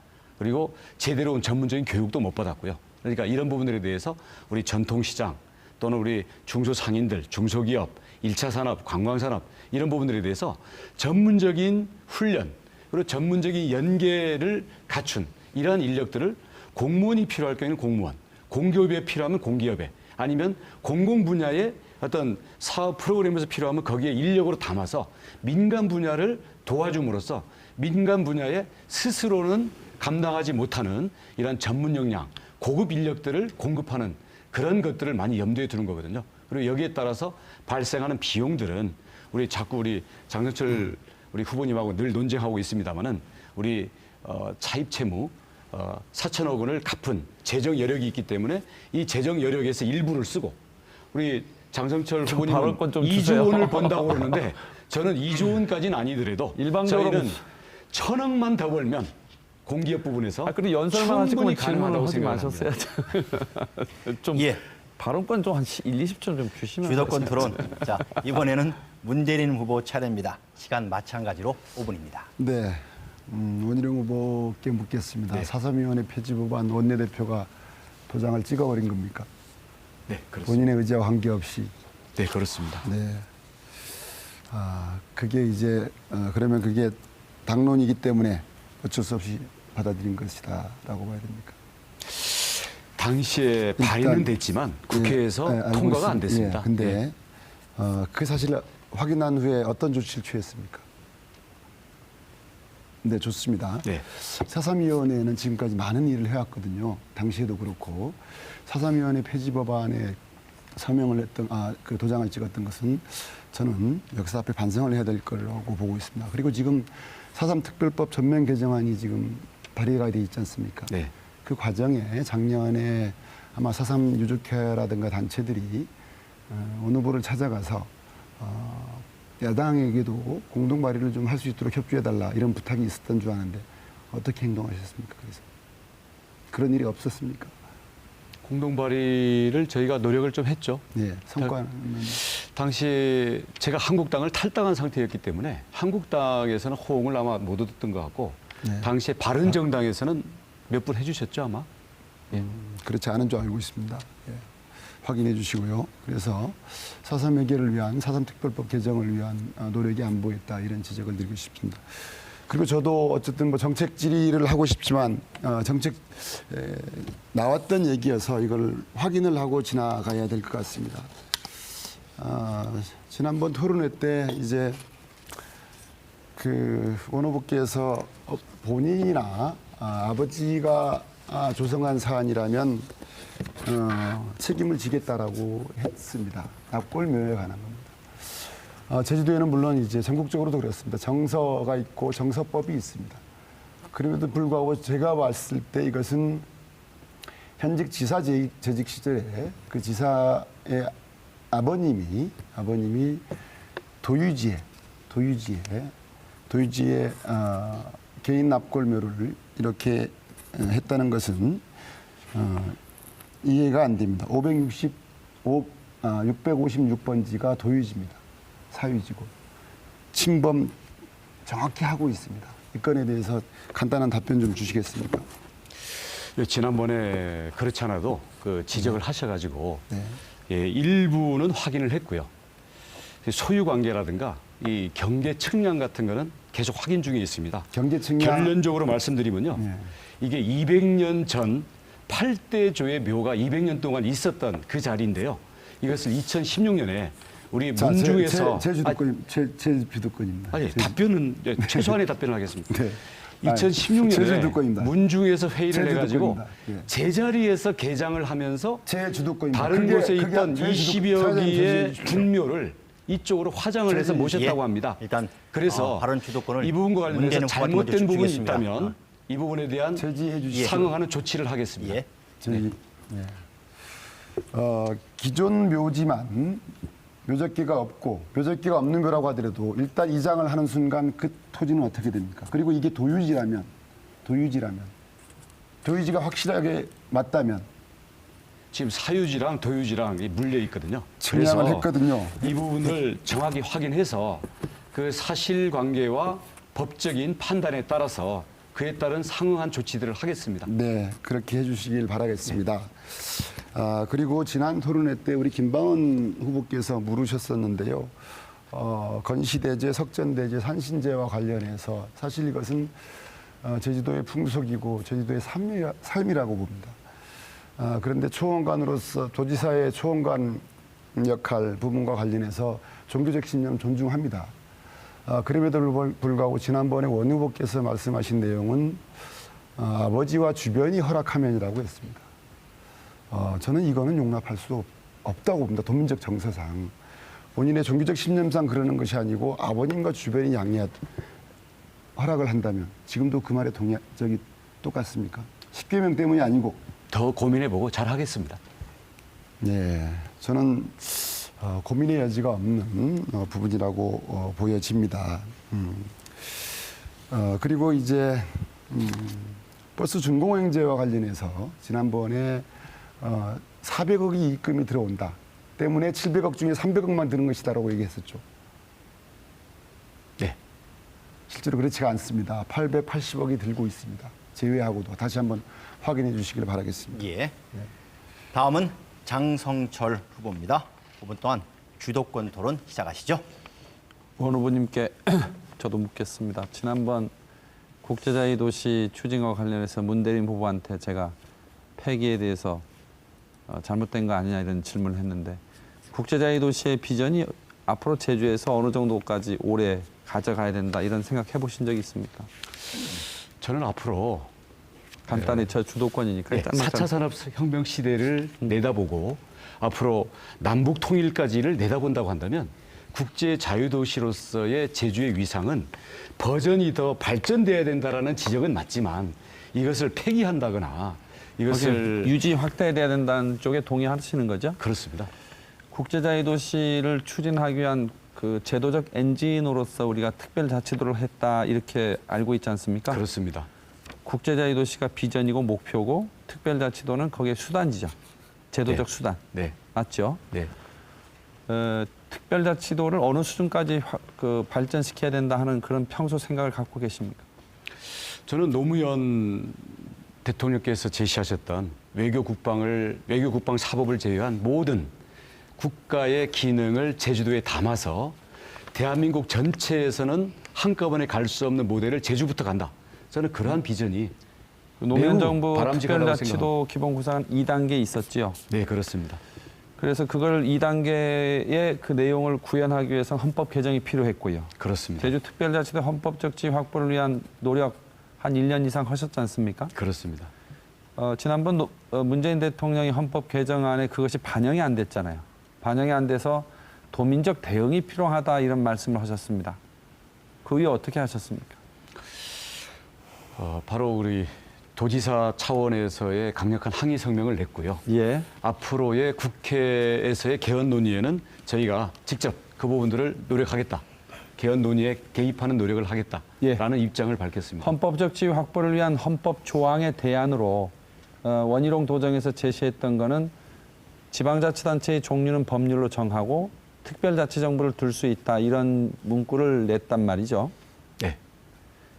그리고 제대로 온 전문적인 교육도 못 받았고요. 그러니까 이런 부분들에 대해서 우리 전통시장 또는 우리 중소상인들, 중소기업, 1차 산업, 관광산업 이런 부분들에 대해서 전문적인 훈련 그리고 전문적인 연계를 갖춘 이러한 인력들을 공무원이 필요할 경우에는 공무원, 공기업에 필요하면 공기업에 아니면 공공 분야의 어떤 사업 프로그램에서 필요하면 거기에 인력으로 담아서 민간 분야를 도와줌으로써 민간 분야에 스스로는 감당하지 못하는 이런 전문 역량, 고급 인력들을 공급하는 그런 것들을 많이 염두에 두는 거거든요. 그리고 여기에 따라서 발생하는 비용들은 우리 자꾸 우리 장성철 우리 후보님하고 늘 논쟁하고 있습니다만은 우리 차입 채무 4천억 원을 갚은 재정 여력이 있기 때문에 이 재정 여력에서 일부를 쓰고 우리 장성철 후보님은 발언권 좀 2조 주세요. 원을 번다고 그러는데 저는 2조 원까지는 아니더라도 일방적으로 저희는 1,000억만 더 벌면 공기업 부분에서 그리고 연설만 하시고 충분히 질문을 가능하다고 하지 생각합니다. 마셨어야죠. 좀 예. 발언권 좀 한 1, 20초 좀 주시면. 주도권 토론. 자, 이번에는 문재인 후보 차례입니다. 시간 마찬가지로 5분입니다. 네, 원희룡 후보께 묻겠습니다. 네. 4.3위원회 폐지 법안 원내대표가 도장을 찍어버린 겁니까? 네, 그렇습니다. 본인의 의지와 관계없이. 네, 그렇습니다. 네. 그게 이제 그러면 그게 당론이기 때문에 어쩔 수 없이 받아들인 것이다라고 봐야 됩니까? 당시에 발의는 됐지만 국회에서 알고 통과가 안 됐습니다. 예, 근데 그 사실을 확인한 후에 어떤 조치를 취했습니까? 네, 좋습니다. 네. 4.3위원회는 지금까지 많은 일을 해왔거든요. 당시에도 그렇고 4.3위원회 폐지 법안에 서명을 했던 그 도장을 찍었던 것은 저는 역사 앞에 반성을 해야 될 거라고 보고 있습니다. 그리고 지금 4.3 특별법 전면 개정안이 지금 발의가 돼 있지 않습니까? 네. 그 과정에 작년에 아마 4.3 유족회라든가 단체들이 어느 후보를 찾아가서 야당에게도 공동 발의를 좀 할 수 있도록 협조해달라 이런 부탁이 있었던 줄 아는데 어떻게 행동하셨습니까? 그래서 그런 일이 없었습니까? 공동 발의를 저희가 노력을 좀 했죠. 네, 성과는 당시 제가 한국당을 탈당한 상태였기 때문에 한국당에서는 호응을 아마 못 얻었던 것 같고 네. 당시에 바른정당에서는 몇 분 해주셨죠 아마? 그렇지 않은 줄 알고 있습니다. 예. 확인해 주시고요. 그래서 4.3 해결을 위한 4.3 특별법 개정을 위한 노력이 안 보였다 이런 지적을 드리고 싶습니다. 그리고 저도 어쨌든 뭐 정책 질의를 하고 싶지만 정책 나왔던 얘기여서 이걸 확인을 하고 지나가야 될 것 같습니다. 지난번 토론회 때 이제 그 원 후보께서 본인이나 아버지가 조성한 사안이라면 책임을 지겠다라고 했습니다. 납골묘에 관한 겁니다. 제주도에는 물론 이제 전국적으로도 그렇습니다. 정서가 있고 정서법이 있습니다. 그럼에도 불구하고 제가 봤을 때 이것은 현직 지사 재직 시절에 그 지사의 아버님이 도유지에 개인 납골묘를 이렇게 했다는 것은 이해가 안 됩니다. 656번지가 도유지입니다. 사유지고 침범 정확히 하고 있습니다. 이 건에 대해서 간단한 답변 좀 주시겠습니까? 지난번에 그렇지 않아도 그 지적을 하셔가지고 네. 예, 일부는 확인을 했고요. 소유 관계라든가 이 경계 측량 같은 거는 계속 확인 중에 있습니다. 경계 측량 결론적으로 말씀드리면요. 네. 이게 200년 전 8대조의 묘가 200년 동안 있었던 그 자리인데요. 이것을 2016년에 우리 자, 문중에서 제 주도권입니다. 아니, 답변은 최소한의 답변을 하겠습니다. 네. 제 2016년에 주도권입니다. 문중에서 회의를 제 해가지고 주도권입니다. 예. 제자리에서 개장을 하면서 제 주도권입니다. 다른 그게- 곳에 그게 있던 제 20여 개의 제 중묘를 이쪽으로 화장을 해서 모셨다고 예. 합니다. 일단 그래서 발언 주도권을 이 부분과 관련해서 문재인 후보한테 먼저 잘못된 부분이 주겠습니다. 있다면 이 부분에 대한 제지해 주시죠. 상응하는 조치를 하겠습니다. 예. 기존 묘지만 묘적기가 없고 묘적기가 없는 묘라고 하더라도 일단 이장을 하는 순간 그 토지는 어떻게 됩니까? 그리고 이게 도유지가 확실하게 맞다면 지금 사유지랑 도유지랑 물려 있거든요. 측량을 그래서 했거든요. 이 부분을 정확히 확인해서 그 사실관계와 법적인 판단에 따라서 그에 따른 상응한 조치들을 하겠습니다. 네, 그렇게 해주시길 바라겠습니다. 그리고 지난 토론회 때 우리 김방원 후보께서 물으셨었는데요. 건시대제, 석전대제, 산신제와 관련해서 사실 이것은 제주도의 풍속이고 제주도의 삶이라고 봅니다. 그런데 초원관으로서 도지사의 초원관 역할 부분과 관련해서 종교적 신념 존중합니다. 그럼에도 불구하고 지난번에 원 후보께서 말씀하신 내용은 아버지와 주변이 허락하면이라고 했습니다. 저는 이거는 용납할 수 없다고 봅니다. 도민적 정서상. 본인의 종교적 신념상 그러는 것이 아니고 아버님과 주변이 허락을 한다면 지금도 그 말에 똑같습니까? 10개명 때문이 아니고. 더 고민해보고 잘 하겠습니다. 네, 저는 고민의 여지가 없는 부분이라고 보여집니다. 그리고 이제 버스 준공행제와 관련해서 지난번에 400억이 입금이 들어온다 때문에 700억 중에 300억만 드는 것이다라고 얘기했었죠. 네. 실제로 그렇지가 않습니다. 880억이 들고 있습니다. 제외하고도 다시 한번 확인해 주시길 바라겠습니다. 예. 다음은 장성철 후보입니다. 5분 동안 주도권 토론 시작하시죠. 원 후보님께 저도 묻겠습니다. 지난번 국제자유 도시 추진과 관련해서 문대림 후보한테 제가 폐기에 대해서 잘못된 거 아니냐 이런 질문을 했는데 국제자유 도시의 비전이 앞으로 제주에서 어느 정도까지 오래 가져가야 된다 이런 생각 해보신 적이 있습니까? 저는 앞으로 간단히 저 주도권이니까. 4차 산업혁명 시대를 내다보고 앞으로 남북 통일까지를 내다본다고 한다면 국제 자유도시로서의 제주의 위상은 버전이 더 발전돼야 된다라는 지적은 맞지만 이것을 폐기한다거나 이것을 유지 확대돼야 된다는 쪽에 동의하시는 거죠? 그렇습니다. 국제자유도시를 추진하기 위한 그 제도적 엔진으로서 우리가 특별자치도를 했다 이렇게 알고 있지 않습니까? 그렇습니다. 국제자유도시가 비전이고 목표고 특별자치도는 거기에 수단지죠. 제도적 네. 수단. 네. 맞죠? 네. 특별자치도를 어느 수준까지 발전시켜야 된다 하는 그런 평소 생각을 갖고 계십니까? 저는 노무현 대통령께서 제시하셨던 외교국방 사법을 제외한 모든 국가의 기능을 제주도에 담아서 대한민국 전체에서는 한꺼번에 갈 수 없는 모델을 제주부터 간다. 저는 그러한 비전이 노무현 매우 정부 바람직하다고 특별자치도 기본 구상은 2단계 있었지요. 네, 그렇습니다. 그래서 그걸 2단계의 그 내용을 구현하기 위해서 헌법 개정이 필요했고요. 그렇습니다. 제주 특별자치도 헌법적 지위 확보를 위한 노력 한 1년 이상 하셨지 않습니까? 그렇습니다. 지난번 문재인 대통령이 헌법 개정안에 그것이 반영이 안 됐잖아요. 반영이 안 돼서 도민적 대응이 필요하다 이런 말씀을 하셨습니다. 그 위에 어떻게 하셨습니까? 바로 우리 도지사 차원에서의 강력한 항의 성명을 냈고요. 예. 앞으로의 국회에서의 개헌 논의에는 저희가 직접 그 부분들을 노력하겠다. 개헌 논의에 개입하는 노력을 하겠다라는 입장을 밝혔습니다. 헌법적 지위 확보를 위한 헌법 조항의 대안으로 원희룡 도정에서 제시했던 거는 지방자치단체의 종류는 법률로 정하고 특별자치정부를 둘 수 있다 이런 문구를 냈단 말이죠. 네.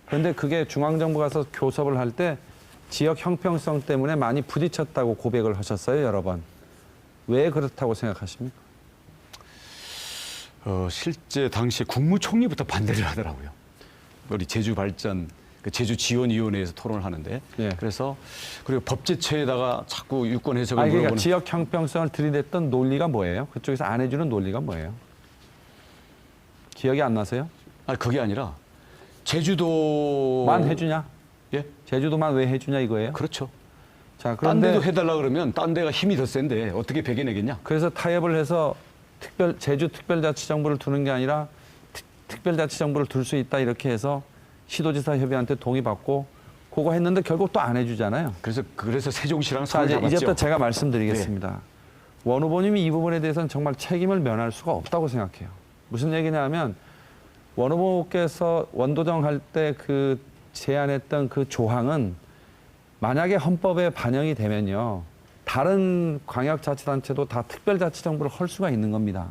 그런데 그게 중앙정부 가서 교섭을 할 때 지역 형평성 때문에 많이 부딪혔다고 고백을 하셨어요, 여러 번. 왜 그렇다고 생각하십니까? 실제 당시에 국무총리부터 반대를 하더라고요. 우리 제주 발전, 제주 지원위원회에서 토론을 하는데, 예. 그래서 그리고 법제처에다가 자꾸 유권 해석을 그러니까 물어보는. 지역 형평성을 들이댔던 논리가 뭐예요? 그쪽에서 안 해주는 논리가 뭐예요? 기억이 안 나세요? 그게 아니라 제주도 만 해주냐? 예, 제주도만 왜 해주냐 이거예요? 그렇죠. 자, 딴 그런데 데도 해달라 그러면 딴 데가 힘이 더 센데 어떻게 배겨내겠냐? 그래서 타협을 해서 제주 특별자치정부를 두는 게 아니라 특별자치정부를 둘 수 있다 이렇게 해서 시도지사 협의한테 동의받고 그거 했는데 결국 또 안 해주잖아요. 그래서 세종시랑 자, 손을 잡았죠. 이제 또 제가 말씀드리겠습니다. 원 후보님이 이 부분에 대해서는 정말 책임을 면할 수가 없다고 생각해요. 무슨 얘기냐면 원 후보께서 원도정 할 때 그 제안했던 그 조항은 만약에 헌법에 반영이 되면요. 다른 광역자치단체도 다 특별자치정부를 할 수가 있는 겁니다.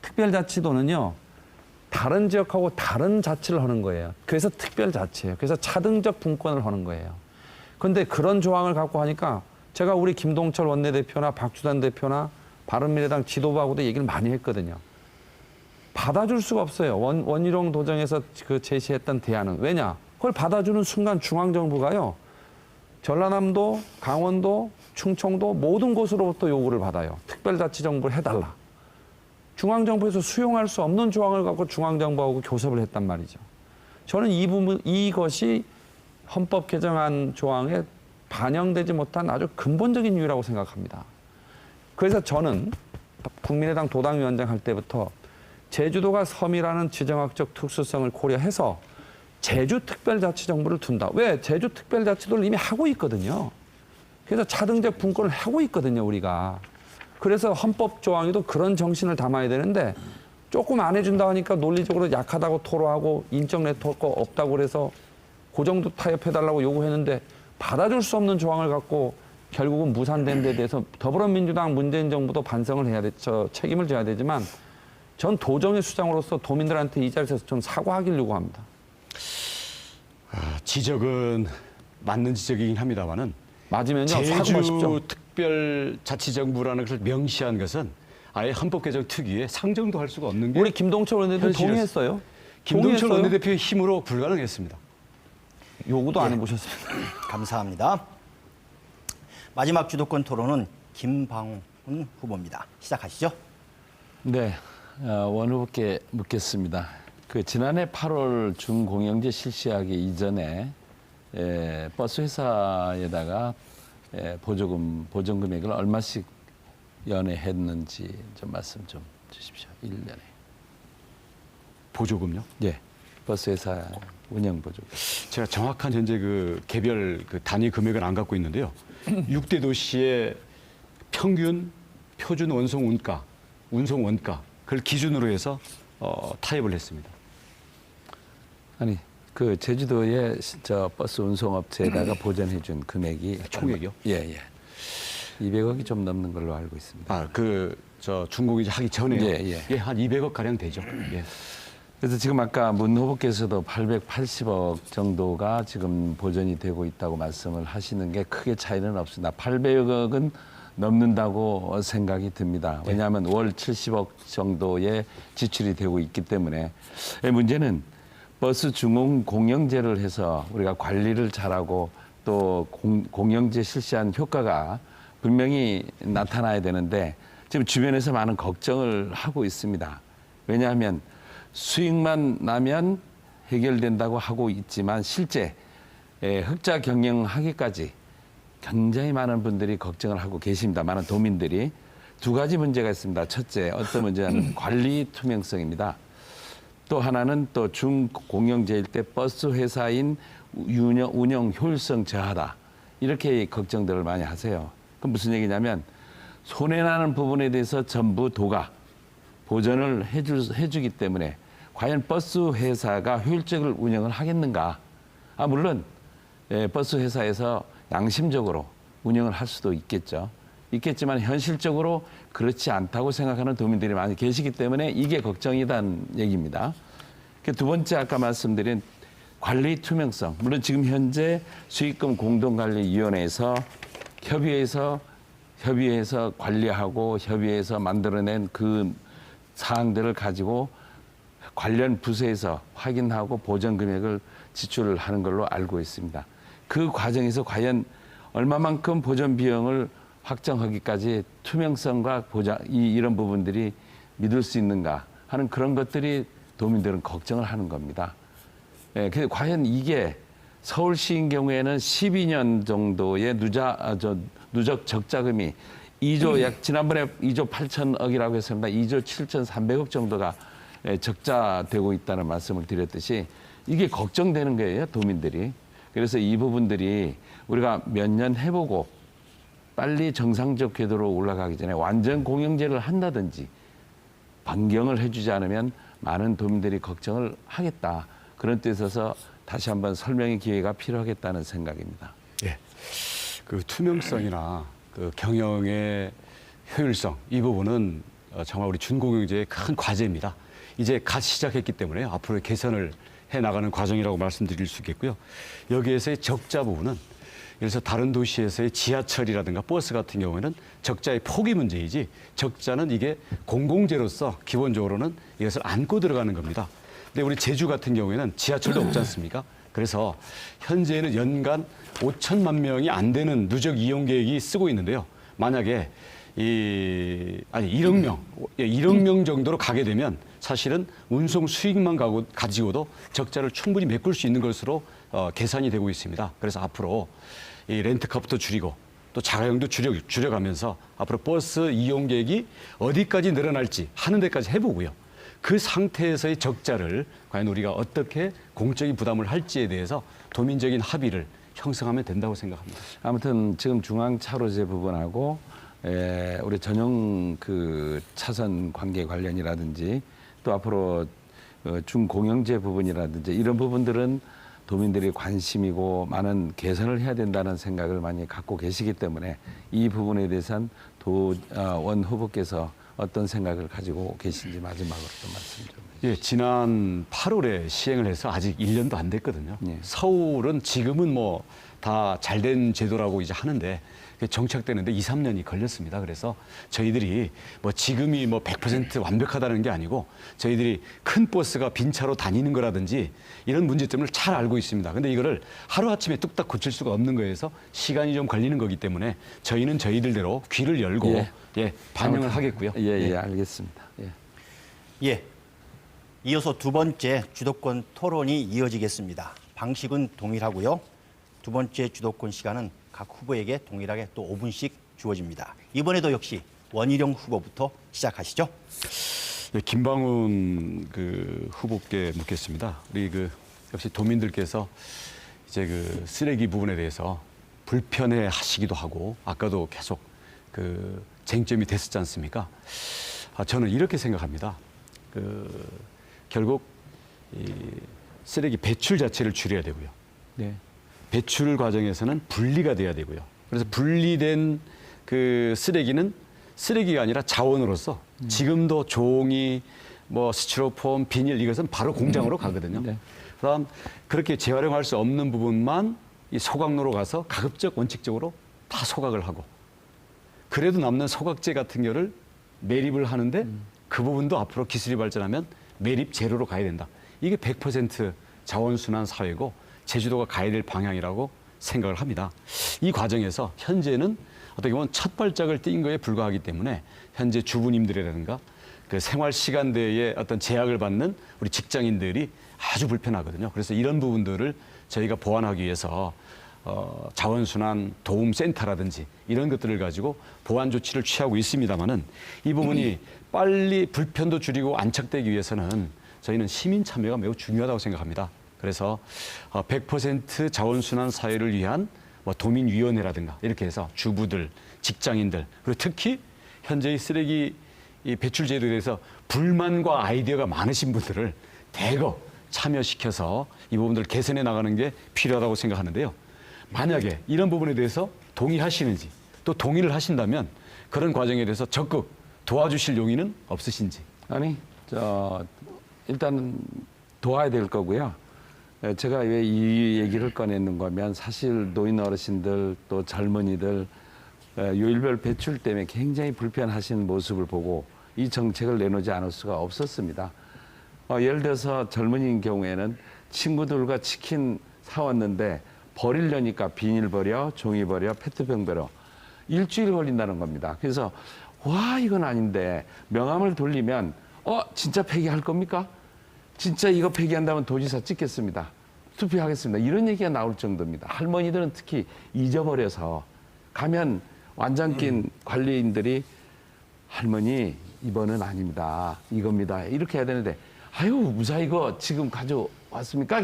특별자치도는요. 다른 지역하고 다른 자치를 하는 거예요. 그래서 특별자치예요. 그래서 차등적 분권을 하는 거예요. 그런데 그런 조항을 갖고 하니까 제가 우리 김동철 원내대표나 박주단 대표나 바른미래당 지도부하고도 얘기를 많이 했거든요. 받아줄 수가 없어요. 원희룡 도정에서 그 제시했던 대안은. 왜냐? 그걸 받아주는 순간 중앙정부가요. 전라남도, 강원도, 충청도 모든 곳으로부터 요구를 받아요. 특별자치정부를 해달라. 중앙정부에서 수용할 수 없는 조항을 갖고 중앙정부하고 교섭을 했단 말이죠. 저는 이것이 헌법 개정안 조항에 반영되지 못한 아주 근본적인 이유라고 생각합니다. 그래서 저는 국민의당 도당위원장 할 때부터 제주도가 섬이라는 지정학적 특수성을 고려해서 제주특별자치정부를 둔다. 왜? 제주특별자치도를 이미 하고 있거든요. 그래서 차등적 분권을 하고 있거든요, 우리가. 그래서 헌법 조항에도 그런 정신을 담아야 되는데 조금 안 해준다 하니까 논리적으로 약하다고 토로하고 인적 네트워크 없다고 그래서 그 정도 타협해달라고 요구했는데 받아줄 수 없는 조항을 갖고 결국은 무산된 데 대해서 더불어민주당 문재인 정부도 반성을 해야 책임을 져야 되지만 전 도정의 수장으로서 도민들한테 이 자리에서 좀 사과하길 요구합니다. 지적은 맞는 지적이긴 합니다만은 맞으면요, 사과하십시오. 제주 특별자치정부라는 것을 명시한 것은 아예 헌법 개정 특유의 상정도 할 수가 없는 게 우리 김동철 원내대표 현실이었어요. 동의했어요. 김동철 동의했어요. 원내대표의 힘으로 불가능했습니다. 요구도 안 해보셨습니다. 감사합니다. 마지막 주도권 토론은 김방훈 후보입니다. 시작하시죠. 네, 원 후보께 묻겠습니다. 그 지난해 8월 중공영제 실시하기 이전에 버스 회사에다가 보전 금액을 얼마씩 연회했는지 좀 말씀 좀 주십시오. 1년에. 보조금요? 예, 버스 회사 운영 보조금. 제가 정확한 현재 그 개별 그 단위 금액은 안 갖고 있는데요. 6대 도시의 평균 표준 운송 원가 그걸 기준으로 해서 타협을 했습니다. 아니, 그 제주도의 저 버스 운송업체에다가 보전해준 금액이 총액이요? 예. 200억이 좀 넘는 걸로 알고 있습니다. 저 중공이제 하기 전에요. 예. 한 200억 가량 되죠. 예. 그래서 지금 아까 문 후보께서도 880억 정도가 지금 보전이 되고 있다고 말씀을 하시는 게 크게 차이는 없습니다. 800억은 넘는다고 생각이 듭니다. 왜냐하면 월 70억 정도의 지출이 되고 있기 때문에 문제는 버스 중공 공영제를 해서 우리가 관리를 잘하고 또 공영제 실시한 효과가 분명히 나타나야 되는데 지금 주변에서 많은 걱정을 하고 있습니다. 왜냐하면 수익만 나면 해결된다고 하고 있지만 실제 흑자 경영하기까지 굉장히 많은 분들이 걱정을 하고 계십니다. 많은 도민들이. 두 가지 문제가 있습니다. 첫째, 어떤 문제는 관리 투명성입니다. 또 하나는 또 중공영제일 때 버스 회사인 운영 효율성 저하다. 이렇게 걱정들을 많이 하세요. 그럼 무슨 얘기냐면 손해나는 부분에 대해서 전부 도가 보전을 해주기 때문에 과연 버스 회사가 효율적으로 운영을 하겠는가? 물론 버스 회사에서 양심적으로 운영을 할 수도 있겠지만 현실적으로 그렇지 않다고 생각하는 도민들이 많이 계시기 때문에 이게 걱정이라는 얘기입니다. 두 번째 아까 말씀드린 관리 투명성. 물론 지금 현재 수익금 공동관리위원회에서 협의해서 관리하고 협의해서 만들어낸 그 사항들을 가지고 관련 부서에서 확인하고 보전 금액을 지출을 하는 걸로 알고 있습니다. 그 과정에서 과연 얼마만큼 보전 비용을 확정하기까지 투명성과 이런 부분들이 믿을 수 있는가 하는 그런 것들이 도민들은 걱정을 하는 겁니다. 그래서 과연 이게 서울시인 경우에는 12년 정도의 누적 적자금이 2조 지난번에 2조 8천억이라고 했습니다. 2조 7,300억 정도가 적자되고 있다는 말씀을 드렸듯이 이게 걱정되는 거예요, 도민들이. 그래서 이 부분들이 우리가 몇 년 해보고 빨리 정상적 궤도로 올라가기 전에 완전 공영제를 한다든지 변경을 해주지 않으면 많은 도민들이 걱정을 하겠다. 그런 뜻에서 다시 한번 설명의 기회가 필요하겠다는 생각입니다. 예. 그 투명성이나 그 경영의 효율성 이 부분은 정말 우리 준공영제의 큰 과제입니다. 이제 갓 시작했기 때문에 앞으로 개선을 해 나가는 과정이라고 말씀드릴 수 있겠고요. 여기에서의 적자 부분은 예를 들어서 다른 도시에서의 지하철이라든가 버스 같은 경우에는 적자의 폭이 문제이지 적자는 이게 공공재로서 기본적으로는 이것을 안고 들어가는 겁니다. 근데 우리 제주 같은 경우에는 지하철도 없지 않습니까? 그래서 현재는 연간 5천만 명이 안 되는 누적 이용 계획이 쓰고 있는데요. 만약에 1억 명, 1억 명 정도로 가게 되면 사실은 운송 수익만 가지고도 적자를 충분히 메꿀 수 있는 것으로 계산이 되고 있습니다. 그래서 앞으로 이 렌트카부터 줄이고 또 자가용도 줄여가면서 앞으로 버스 이용 계획이 어디까지 늘어날지 하는 데까지 해보고요. 그 상태에서의 적자를 과연 우리가 어떻게 공적인 부담을 할지에 대해서 도민적인 합의를 형성하면 된다고 생각합니다. 아무튼 지금 중앙 차로제 부분하고 우리 전용 그 차선 관계 관련이라든지 또 앞으로 중공영제 부분이라든지 이런 부분들은 도민들이 관심이고 많은 개선을 해야 된다는 생각을 많이 갖고 계시기 때문에 이 부분에 대해서는 원 후보께서 어떤 생각을 가지고 계신지 마지막으로 좀 말씀 좀 해주시죠. 예, 지난 8월에 시행을 해서 아직 1년도 안 됐거든요. 예. 서울은 지금은 뭐 다 잘된 제도라고 이제 하는데 정착되는데 2, 3년이 걸렸습니다. 그래서 저희들이 뭐 지금이 뭐 100% 완벽하다는 게 아니고 저희들이 큰 버스가 빈 차로 다니는 거라든지 이런 문제점을 잘 알고 있습니다. 근데 이거를 하루아침에 뚝딱 고칠 수가 없는 거에서 시간이 좀 걸리는 거기 때문에 저희는 저희들대로 귀를 열고 반영을 하겠고요. 예, 알겠습니다. 예. 이어서 두 번째 주도권 토론이 이어지겠습니다. 방식은 동일하고요. 두 번째 주도권 시간은 각 후보에게 동일하게 또 5분씩 주어집니다. 이번에도 역시 원희룡 후보부터 시작하시죠. 예, 김방훈 후보께 묻겠습니다. 우리 역시 도민들께서 이제 쓰레기 부분에 대해서 불편해 하시기도 하고 아까도 계속 쟁점이 됐었지 않습니까? 저는 이렇게 생각합니다. 결국 이 쓰레기 배출 자체를 줄여야 되고요. 네. 배출 과정에서는 분리가 돼야 되고요. 그래서 분리된 쓰레기는 쓰레기가 아니라 자원으로서 지금도 종이, 뭐 스티로폼, 비닐 이것은 바로 공장으로 가거든요. 네. 그다음 그렇게 재활용할 수 없는 부분만 이 소각로로 가서 가급적 원칙적으로 다 소각을 하고 그래도 남는 소각재 같은 경우를 매립을 하는데 그 부분도 앞으로 기술이 발전하면 매립 제로로 가야 된다. 이게 100% 자원순환 사회고 제주도가 가야 될 방향이라고 생각을 합니다. 이 과정에서 현재는 어떻게 보면 첫 발짝을 띈 거에 불과하기 때문에 현재 주부님들이라든가 생활 시간대에 어떤 제약을 받는 우리 직장인들이 아주 불편하거든요. 그래서 이런 부분들을 저희가 보완하기 위해서 자원순환 도움센터라든지 이런 것들을 가지고 보완 조치를 취하고 있습니다만은 이 부분이 빨리 불편도 줄이고 안착되기 위해서는 저희는 시민 참여가 매우 중요하다고 생각합니다. 그래서 100% 자원순환 사회를 위한 도민위원회라든가 이렇게 해서 주부들, 직장인들 그리고 특히 현재의 쓰레기 배출 제도에 대해서 불만과 아이디어가 많으신 분들을 대거 참여시켜서 이 부분들을 개선해 나가는 게 필요하다고 생각하는데요. 만약에 이런 부분에 대해서 동의하시는지 또 동의를 하신다면 그런 과정에 대해서 적극 도와주실 용의는 없으신지. 아니, 일단 도와야 될 거고요. 제가 왜 이 얘기를 꺼냈는가 하면 사실 노인 어르신들 또 젊은이들 요일별 배출 때문에 굉장히 불편하신 모습을 보고 이 정책을 내놓지 않을 수가 없었습니다. 예를 들어서 젊은이인 경우에는 친구들과 치킨 사왔는데 버리려니까 비닐 버려, 종이 버려, 페트병 버려. 일주일 걸린다는 겁니다. 그래서 와 이건 아닌데 명함을 돌리면 진짜 폐기할 겁니까? 진짜 이거 폐기한다면 도지사 찍겠습니다. 투표하겠습니다. 이런 얘기가 나올 정도입니다. 할머니들은 특히 잊어버려서 가면 완장 낀 관리인들이 할머니 이번은 아닙니다. 이겁니다. 이렇게 해야 되는데 아유 무사 이거 지금 가져왔습니까?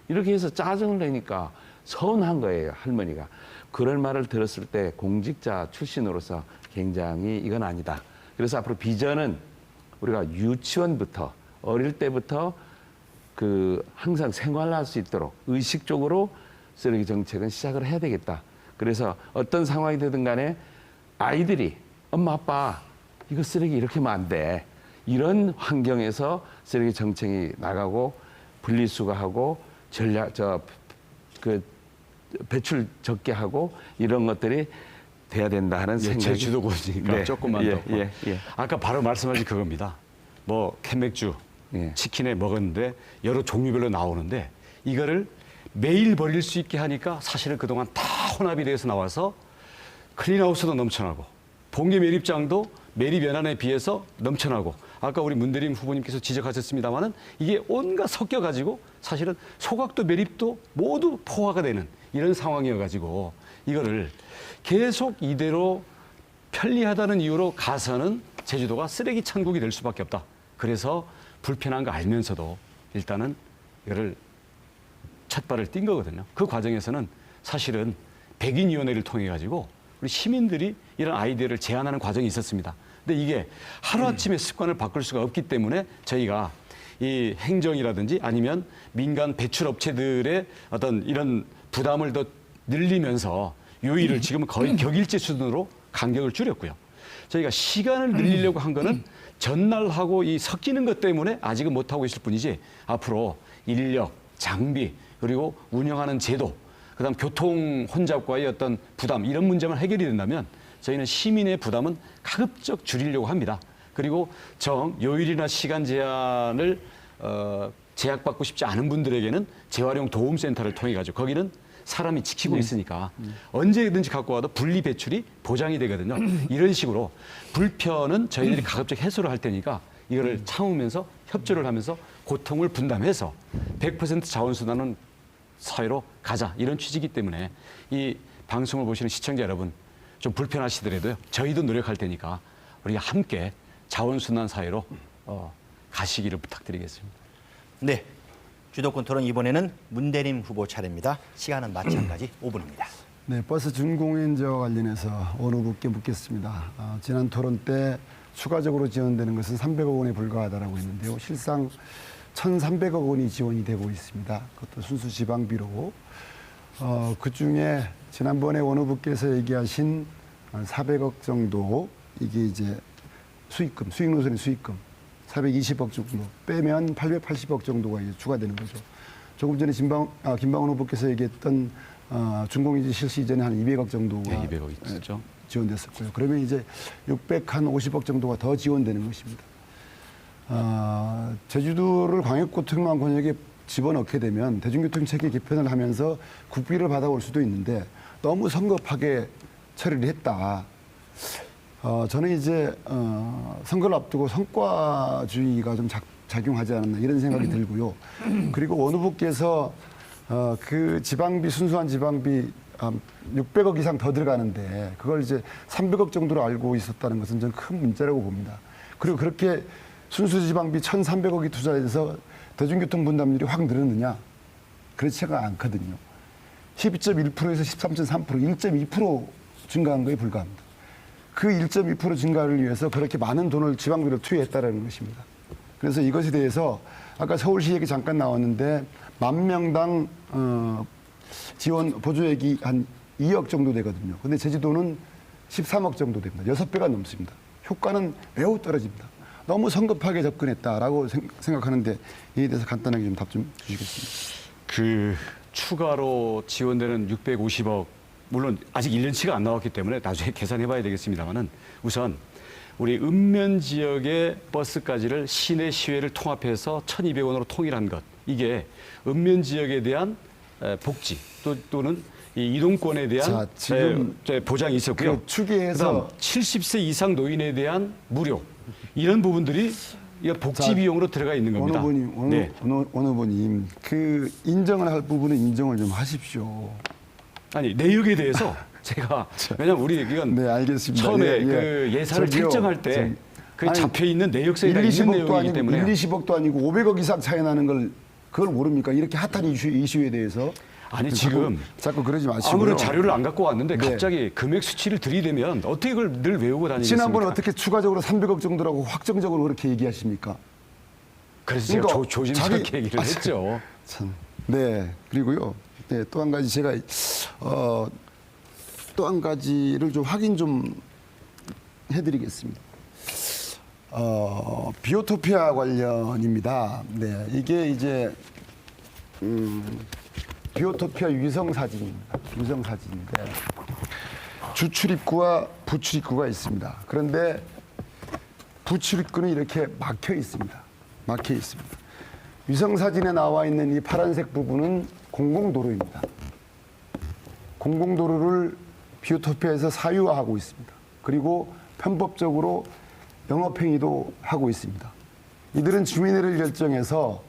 이렇게 해서 짜증을 내니까 서운한 거예요. 할머니가. 그런 말을 들었을 때 공직자 출신으로서 굉장히 이건 아니다. 그래서 앞으로 비전은 우리가 유치원부터 어릴 때부터 항상 생활할 수 있도록 의식적으로 쓰레기 정책은 시작을 해야 되겠다. 그래서 어떤 상황이 되든 간에 아이들이 엄마 아빠 이거 쓰레기 이렇게 하면 안 돼. 이런 환경에서 쓰레기 정책이 나가고 분리수거하고 배출 적게 하고 이런 것들이 돼야 된다 하는 예, 생각이. 제주도고니까 네. 조금만 예, 더. 예, 예. 아까 바로 말씀하신 그겁니다. 뭐 캔맥주, 예. 치킨에 먹었는데 여러 종류별로 나오는데 이거를 매일 버릴 수 있게 하니까 사실은 그동안 다 혼합이 돼서 나와서 클린하우스도 넘쳐나고 봉계 매립장도 매립 연한에 비해서 넘쳐나고 아까 우리 문대림 후보님께서 지적하셨습니다마는 이게 온갖 섞여가지고 사실은 소각도 매립도 모두 포화가 되는 이런 상황이어가지고 이거를 계속 이대로 편리하다는 이유로 가서는 제주도가 쓰레기 천국이 될 수밖에 없다. 그래서 불편한 거 알면서도 일단은 이거를 첫 발을 띈 거거든요. 그 과정에서는 사실은 백인위원회를 통해 가지고 우리 시민들이 이런 아이디어를 제안하는 과정이 있었습니다. 근데 이게 하루아침에 습관을 바꿀 수가 없기 때문에 저희가 이 행정이라든지 아니면 민간 배출업체들의 어떤 이런 부담을 더 늘리면서 요일을 지금은 거의 격일제 수준으로 간격을 줄였고요. 저희가 시간을 늘리려고 한 거는 전날하고 이 섞이는 것 때문에 아직은 못하고 있을 뿐이지 앞으로 인력, 장비, 그리고 운영하는 제도, 그다음 교통 혼잡과의 어떤 부담 이런 문제만 해결이 된다면 저희는 시민의 부담은 가급적 줄이려고 합니다. 그리고 요일이나 시간 제한을 제약받고 싶지 않은 분들에게는 재활용 도움센터를 통해 가지고 거기는 사람이 지키고 있으니까 언제든지 갖고 와도 분리 배출이 보장이 되거든요. 이런 식으로 불편은 저희들이 가급적 해소를 할 테니까 이거를 참으면서 협조를 하면서 고통을 분담해서 100% 자원순환은 사회로 가자 이런 취지이기 때문에 이 방송을 보시는 시청자 여러분 좀 불편하시더라도요. 저희도 노력할 테니까 우리가 함께 자원순환 사회로 가시기를 부탁드리겠습니다. 네, 주도권 토론 이번에는 문대림 후보 차례입니다. 시간은 마찬가지 5분입니다. 네, 버스 준공연제와 관련해서 어느 분께 묻겠습니다. 지난 토론 때 추가적으로 지원되는 것은 300억 원에 불과하다라고 했는데요. 실상 1,300억 원이 지원이 되고 있습니다. 그것도 순수 지방비로. 그중에 지난번에 어느 분께서 얘기하신 400억 정도 이게 이제 수익금, 수익 노선의 수익금 420억 정도 빼면 880억 정도가 이제 추가되는 거죠. 조금 전에 김방훈 후보께서 얘기했던 준공연제 실시 이전에 한 200억 정도가 네, 200억 있었죠. 지원됐었고요. 그러면 이제 650억 정도가 더 지원되는 것입니다. 제주도를 광역교통망 권역에 집어넣게 되면 대중교통 체계 개편을 하면서 국비를 받아올 수도 있는데 너무 성급하게 처리를 했다. 저는 이제 선거를 앞두고 성과주의가 좀 작용하지 않았나 이런 생각이 들고요. 그리고 어느 분께서 그 지방비 순수한 지방비 600억 이상 더 들어가는데 그걸 이제 300억 정도로 알고 있었다는 것은 저는 큰 문제라고 봅니다. 그리고 그렇게 순수 지방비 1,300억이 투자해서 대중교통 분담률이 확 늘었느냐? 그렇지가 않거든요. 12.1%에서 13.3%, 1.2% 증가한 거에 불과합니다. 그 1.2% 증가를 위해서 그렇게 많은 돈을 지방비로 투여했다는 것입니다. 그래서 이것에 대해서 아까 서울시 얘기 잠깐 나왔는데 10,000명당 지원 보조액이 한 2억 정도 되거든요. 근데 제주도는 13억 정도 됩니다. 6배가 넘습니다. 효과는 매우 떨어집니다. 너무 성급하게 접근했다라고 생각하는데 이에 대해서 간단하게 좀 답 좀 주시겠습니다. 그 추가로 지원되는 650억 물론 아직 1년치가 안 나왔기 때문에 나중에 계산해 봐야 되겠습니다만은 우선 우리 읍면 지역의 버스까지를 시내 시외를 통합해서 1,200원으로 통일한 것 이게 읍면 지역에 대한 복지 또는 이 이동권에 대한 자, 지금 보장이 있었고요. 그 추계해서 그다음 70세 이상 노인에 대한 무료 이런 부분들이 복지 비용으로 들어가 있는 겁니다. 어느 후보님, 그 인정을 할 부분은 인정을 좀 하십시오. 아니 내역에 대해서 제가 왜냐면 우리 이건 네, 알겠습니다. 처음에 그 예산을 저기요, 책정할 때 그 아니, 잡혀 있는 내역서에 다 있는 내용이기 때문에 20억도 아니고 500억 이상 차이 나는 걸 그걸 모릅니까? 이렇게 핫한 이슈에 대해서 아니 지금 자꾸 그러지 마시고요. 아무런 자료를 안 갖고 왔는데 네. 갑자기 금액 수치를 들이대면 어떻게 그걸 늘 외우고 다니겠습니까? 지난번에 어떻게 추가적으로 300억 정도라고 확정적으로 그렇게 얘기하십니까? 그래서 제가 그러니까 조심스럽게 얘기를 했죠. 참. 네. 그리고요. 네, 또 한 가지 제가 또 한 가지를 좀 확인 좀 해드리겠습니다. 비오토피아 관련입니다. 네, 이게 이제 비오토피아 위성 사진입니다. 위성 사진인데 주출입구와 부출입구가 있습니다. 그런데 부출입구는 이렇게 막혀 있습니다. 막혀 있습니다. 위성 사진에 나와 있는 이 파란색 부분은 공공도로입니다. 공공도로를 비오토피아에서 사유화하고 있습니다. 그리고 편법적으로 영업행위도 하고 있습니다. 이들은 주민회를 결정해서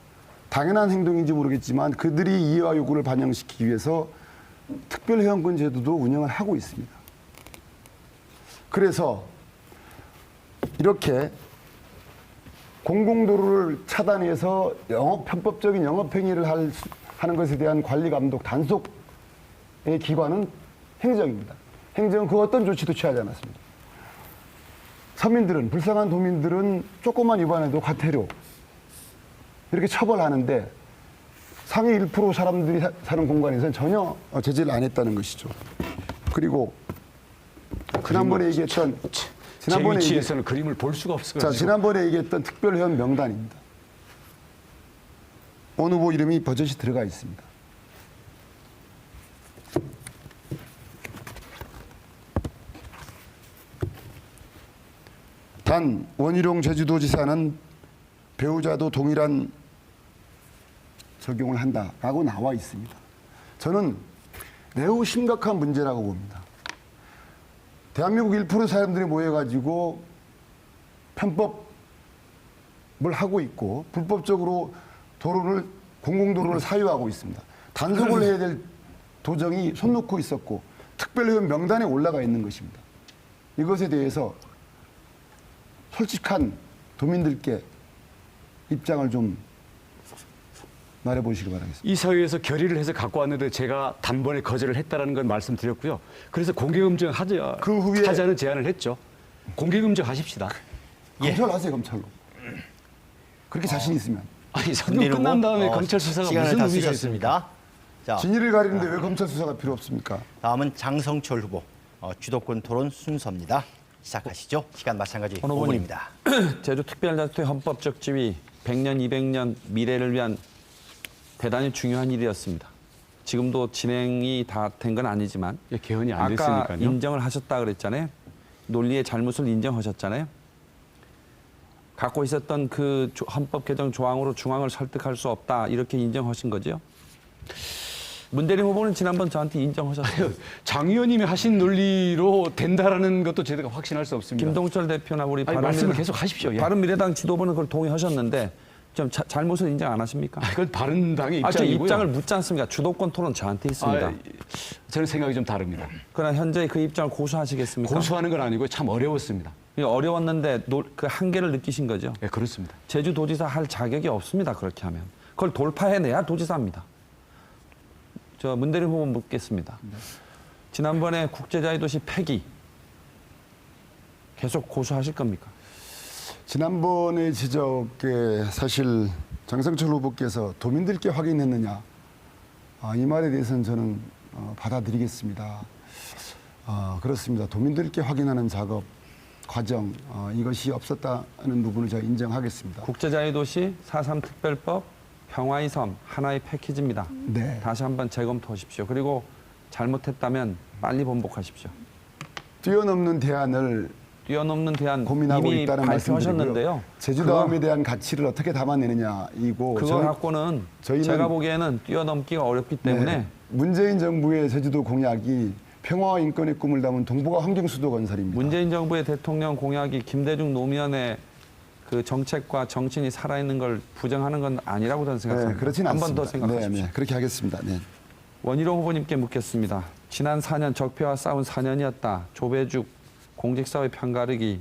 당연한 행동인지 모르겠지만 그들이 이해와 요구를 반영시키기 위해서 특별회원권 제도도 운영을 하고 있습니다. 그래서 이렇게 공공도로를 차단해서 편법적인 영업행위를 하는 것에 대한 관리 감독 단속의 기관은 행정입니다. 행정은 그 어떤 조치도 취하지 않았습니다. 서민들은, 불쌍한 도민들은 조금만 위반해도 과태료 이렇게 처벌하는데 상위 1% 사람들이 사는 공간에서는 전혀 제재를 안 했다는 것이죠. 그리고 지난번에 얘기했던 제 위치에서는 그림을 볼 수가 없어요. 지난번에 얘기했던 특별회원 명단입니다. 어느 후보 이름이 버젓이 들어가 있습니다. 단 원희룡 제주도지사는 배우자도 동일한 적용을 한다라고 나와 있습니다. 저는 매우 심각한 문제라고 봅니다. 대한민국 1% 사람들이 모여가지고 편법을 하고 있고 불법적으로 공공도로를 사유하고 있습니다. 단속을 해야 될 도정이 손 놓고 있었고 특별회원 명단에 올라가 있는 것입니다. 이것에 대해서 솔직한 도민들께 입장을 좀 말해보시기 바라겠습니다. 이사회에서 결의를 해서 갖고 왔는데 제가 단번에 거절을 했다라는 건 말씀드렸고요. 그래서 공개검증 그 후에 하자는 제안을 했죠. 공개검증 하십시다. 검찰하세요, 검찰로. 그렇게 자신 있으면. 아니, 선거 끝난 다음에 검찰 수사가 시간을 무슨 다 의미가 있습니까? 쓰셨습니다. 자, 진위를 가리는데 왜 검찰 수사가 필요 없습니까? 다음은 장성철 후보 주도권 토론 순서입니다. 시작하시죠. 시간 마찬가지 원 후보님. 5분입니다. 제주특별자치도의 헌법적 지위 100년, 200년 미래를 위한 대단히 중요한 일이었습니다. 지금도 진행이 다 된 건 아니지만 예, 개헌이 안 아까 됐으니까요. 인정을 하셨다 그랬잖아요. 논리의 잘못을 인정하셨잖아요. 갖고 있었던 그 헌법 개정 조항으로 중앙을 설득할 수 없다 이렇게 인정하신 거죠. 문대림 후보는 지난번 저한테 인정하셨어요. 장 의원님이 하신 논리로 된다라는 것도 제가 확신할 수 없습니다. 김동철 대표나 우리 아니, 말씀을 계속 하십시오. 예. 바른미래당 지도부는 그걸 동의하셨는데 좀 잘못을 인정 안 하십니까? 그건 바른당의 저 입장이고요. 입장을 묻지 않습니다. 주도권 토론 저한테 있습니다. 저는 생각이 좀 다릅니다. 그러나 현재 그 입장을 고수하시겠습니까? 고수하는 건 아니고 참 어려웠습니다. 어려웠는데 그 한계를 느끼신 거죠. 예, 그렇습니다. 제주도지사 할 자격이 없습니다. 그렇게 하면. 그걸 돌파해내야 도지사입니다. 저 문대림 후보 묻겠습니다. 지난번에 국제자유도시 폐기 계속 고수하실 겁니까? 지난번의 지적에 사실 장성철 후보께서 도민들께 확인했느냐 이 말에 대해서는 저는 받아들이겠습니다. 그렇습니다. 도민들께 확인하는 작업 과정 이것이 없었다는 부분을 제가 인정하겠습니다. 국제자유도시 4.3 특별법 평화의 섬 하나의 패키지입니다. 네. 다시 한번 재검토하십시오. 그리고 잘못했다면 빨리 번복하십시오. 뛰어넘는 대안을 뛰어넘는 대안 고민하고 이미 있다는 발표하셨는데요. 말씀드리고요. 제주도함에 대한 가치를 어떻게 담아내느냐이고 그거 갖고는 저희는 제가 보기에는 뛰어넘기가 어렵기 때문에 네, 문재인 정부의 제주도 공약이 평화와 인권의 꿈을 담은 동북아 환경수도 건설입니다. 문재인 정부의 대통령 공약이 김대중 노무현의 그 정책과 정신이 살아있는 걸 부정하는 건 아니라고 저는 생각합니다. 네, 그렇진 한 번 않습니다. 더 생각하십시오. 네, 네, 그렇게 하겠습니다. 네. 원희룡 후보님께 묻겠습니다. 지난 4년 적폐와 싸운 4년이었다. 조배죽, 공직사회 편가르기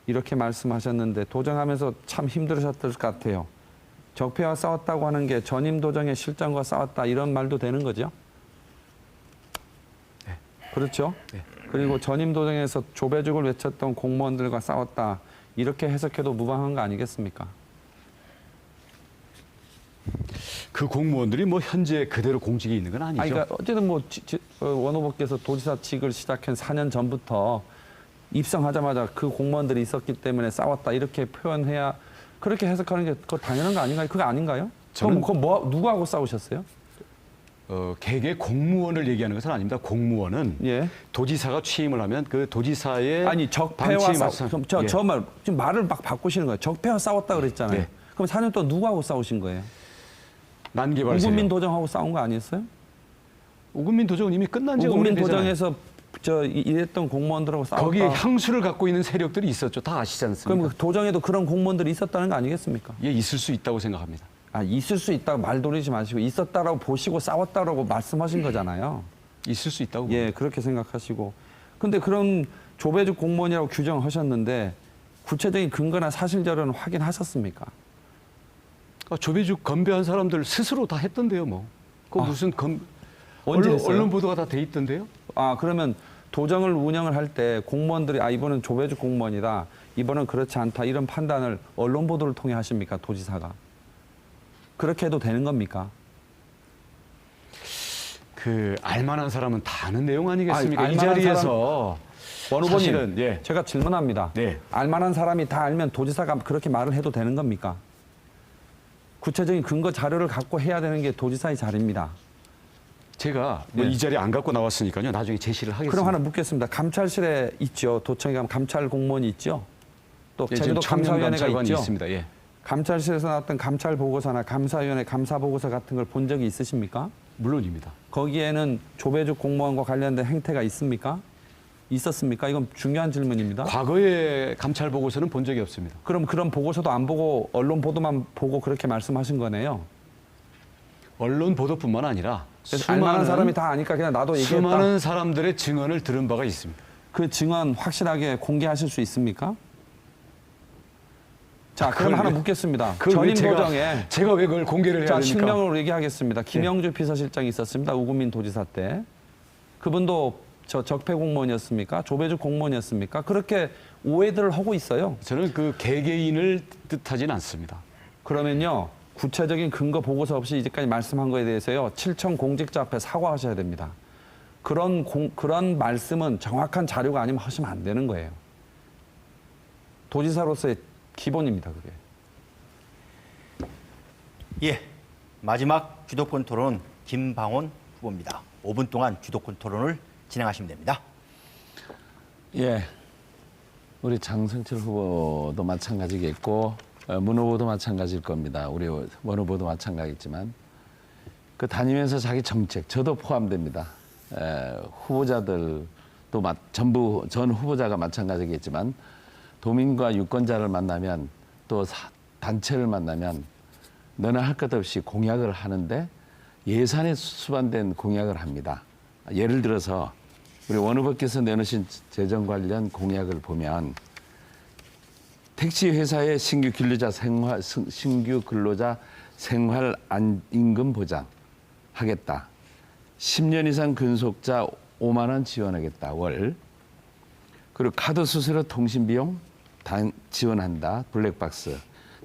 이렇게 말씀하셨는데 도정하면서 참 힘들으셨을 것 같아요. 적폐와 싸웠다고 하는 게 전임 도정의 실정과 싸웠다 이런 말도 되는 거죠? 네. 그렇죠? 네. 그리고 전임 도정에서 조배죽을 외쳤던 공무원들과 싸웠다 이렇게 해석해도 무방한 거 아니겠습니까? 그 공무원들이 뭐 현재 그대로 공직에 있는 건 아니죠. 그러니까 어쨌든 원 후보께서 도지사직을 시작한 4년 전부터 입성하자마자 그 공무원들이 있었기 때문에 싸웠다 이렇게 표현해야 그렇게 해석하는 게 그거 당연한 거 아닌가요? 그거 아닌가요? 저는- 그럼 누구하고 싸우셨어요? 개개 공무원을 얘기하는 것은 아닙니다. 공무원은 예. 도지사가 취임을 하면 그 도지사의 아니 적폐와 방침에 싸우. 맞서- 그럼 예. 저 말 지금 말을 막 바꾸시는 거예요. 적폐와 싸웠다 그랬잖아요. 네. 그럼 4년 동안 누구하고 싸우신 거예요? 난개발 우금민 세력. 도정하고 싸운 거 아니었어요? 우금민 도정은 이미 끝난 지 우금민 오래되잖아요. 도정에서 일했던 공무원들하고 싸웠다. 거기에 향수를 갖고 있는 세력들이 있었죠. 다 아시지 않습니까? 그럼 그 도정에도 그런 공무원들이 있었다는 거 아니겠습니까? 예, 있을 수 있다고 생각합니다. 아, 있을 수 있다고 말 돌리지 마시고 있었다라고 보시고 싸웠다라고 말씀하신 거잖아요. 있을 수 있다고. 예, 그렇게 생각하시고. 근데 그런 조배죽 공무원이라고 규정하셨는데 구체적인 근거나 사실자료는 확인하셨습니까? 조배죽 건배한 사람들 스스로 다 했던데요, 뭐. 그 무슨 언제 했어요? 언론 보도가 다 돼 있던데요. 아, 그러면 도정을 운영을 할 때 공무원들이 이번은 조배죽 공무원이다. 이번은 그렇지 않다. 이런 판단을 언론 보도를 통해 하십니까? 도지사가. 그렇게 해도 되는 겁니까? 알만한 사람은 다 아는 내용 아니겠습니까? 이 알만한 자리에서 원 사실은, 후보님, 예. 제가 질문합니다. 네. 알만한 사람이 다 알면 도지사가 그렇게 말을 해도 되는 겁니까? 구체적인 근거 자료를 갖고 해야 되는 게 도지사의 자리입니다. 제가 네. 이 자리에 안 갖고 나왔으니까요. 나중에 제시를 하겠습니다. 그럼 하나 묻겠습니다. 감찰실에 있죠. 도청에 가면 감찰 공무원이 있죠. 또 예, 제주도 지금 감사위원회가 청년감찰관이 있죠. 있습니다. 예. 감찰실에서 나왔던 감찰 보고서나 감사위원회 감사 보고서 같은 걸 본 적이 있으십니까? 물론입니다. 거기에는 조배죽 공무원과 관련된 행태가 있습니까? 있었습니까? 이건 중요한 질문입니다. 과거의 감찰 보고서는 본 적이 없습니다. 그럼 그런 보고서도 안 보고 언론 보도만 보고 그렇게 말씀하신 거네요. 언론 보도뿐만 아니라 그래서 알만한 사람이 다 아니까 그냥 나도 얘기했다. 수많은 사람들의 증언을 들은 바가 있습니다. 그 증언 확실하게 공개하실 수 있습니까? 자, 그럼 그걸 하나 왜- 묻겠습니다. 그걸 왜 전임 도정에 제가 왜 그걸 공개를 해야 자, 됩니까? 실명으로 얘기하겠습니다. 김영주 비서실장이 있었습니다. 우금민 도지사 때. 그분도 저 적폐 공무원이었습니까? 조배죽 공무원이었습니까? 그렇게 오해들을 하고 있어요. 저는 그 개개인을 뜻하진 않습니다. 그러면요. 구체적인 근거 보고서 없이 이제까지 말씀한 거에 대해서요. 7천 공직자 앞에 사과하셔야 됩니다. 그런 말씀은 정확한 자료가 아니면 하시면 안 되는 거예요. 도지사로서의 기본입니다, 그게. 예, 마지막 주도권 토론 김방원 후보입니다. 5분 동안 주도권 토론을 진행하시면 됩니다. 예, 우리 장성철 후보도 마찬가지겠고 문 후보도 마찬가지일 겁니다. 우리 원 후보도 마찬가지겠지만 그 다니면서 자기 정책, 저도 포함됩니다. 후보자들도 전부 전 후보자가 마찬가지겠지만 도민과 유권자를 만나면 또 단체를 만나면 너나 할 것 없이 공약을 하는데 예산에 수반된 공약을 합니다. 예를 들어서 우리 원 후보께서 내놓으신 재정 관련 공약을 보면 택시 회사의 신규 근로자 생활 임금 보장 하겠다. 10년 이상 근속자 5만 원 지원하겠다. 월. 그리고 카드 수수료 통신 비용 지원한다. 블랙박스.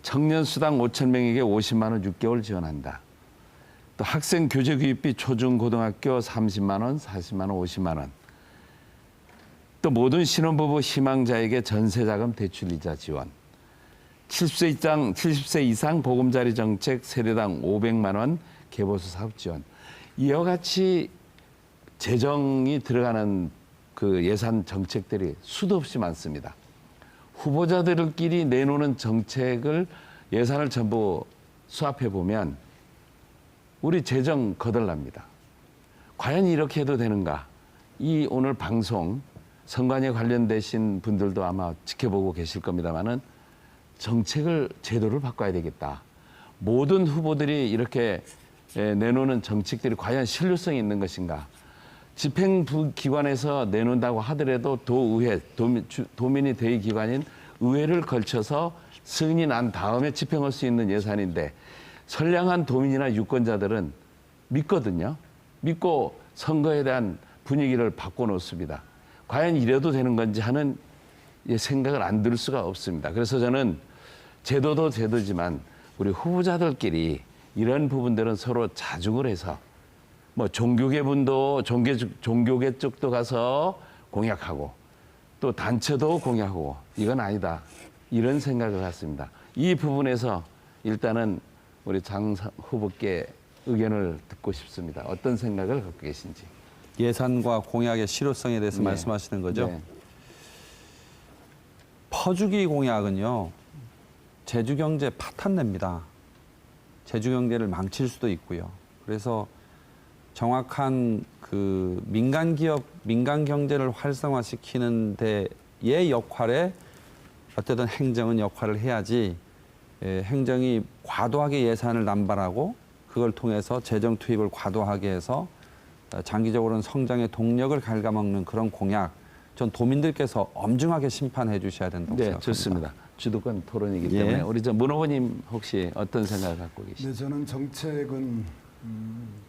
청년 수당 5천 명에게 50만 원 6개월 지원한다. 또 학생 교재 교육비 초중 고등학교 30만 원, 40만 원, 50만 원. 또 모든 신혼부부 희망자에게 전세자금 대출이자 지원. 70세 이상 보금자리 정책 세대당 500만 원 개보수 사업 지원. 이와 같이 재정이 들어가는 그 예산 정책들이 수도 없이 많습니다. 후보자들끼리 내놓는 정책을 예산을 전부 수합해 보면 우리 재정 거덜납니다. 과연 이렇게 해도 되는가? 이 오늘 방송 선관위에 관련되신 분들도 아마 지켜보고 계실 겁니다만은 정책을 제도를 바꿔야 되겠다. 모든 후보들이 이렇게 내놓는 정책들이 과연 신뢰성이 있는 것인가? 집행기관에서 내놓는다고 하더라도 도의회, 도민이 대의기관인 의회를 걸쳐서 승인이 난 다음에 집행할 수 있는 예산인데 선량한 도민이나 유권자들은 믿거든요. 믿고 선거에 대한 분위기를 바꿔놓습니다. 과연 이래도 되는 건지 하는 생각을 안 들 수가 없습니다. 그래서 저는 제도도 제도지만 우리 후보자들끼리 이런 부분들은 서로 자중을 해서 뭐 종교계 분도 종교계 쪽도 가서 공약하고 또 단체도 공약하고 이건 아니다. 이런 생각을 갖습니다. 이 부분에서 일단은 우리 장 후보께 의견을 듣고 싶습니다. 어떤 생각을 갖고 계신지. 예산과 공약의 실효성에 대해서 네. 말씀하시는 거죠? 네. 퍼주기 공약은요, 제주 경제 파탄냅니다. 제주 경제를 망칠 수도 있고요. 그래서 정확한 그 민간 기업, 민간 경제를 활성화시키는 데의 역할에 어쨌든 행정은 역할을 해야지 행정이 과도하게 예산을 남발하고 그걸 통해서 재정 투입을 과도하게 해서 장기적으로는 성장의 동력을 갉아먹는 그런 공약, 전 도민들께서 엄중하게 심판해 주셔야 된다고 네, 생각합니다. 좋습니다. 주도권 토론이기 예. 때문에 우리 문 후보님 혹시 어떤 생각을 갖고 계시죠? 네, 저는 정책은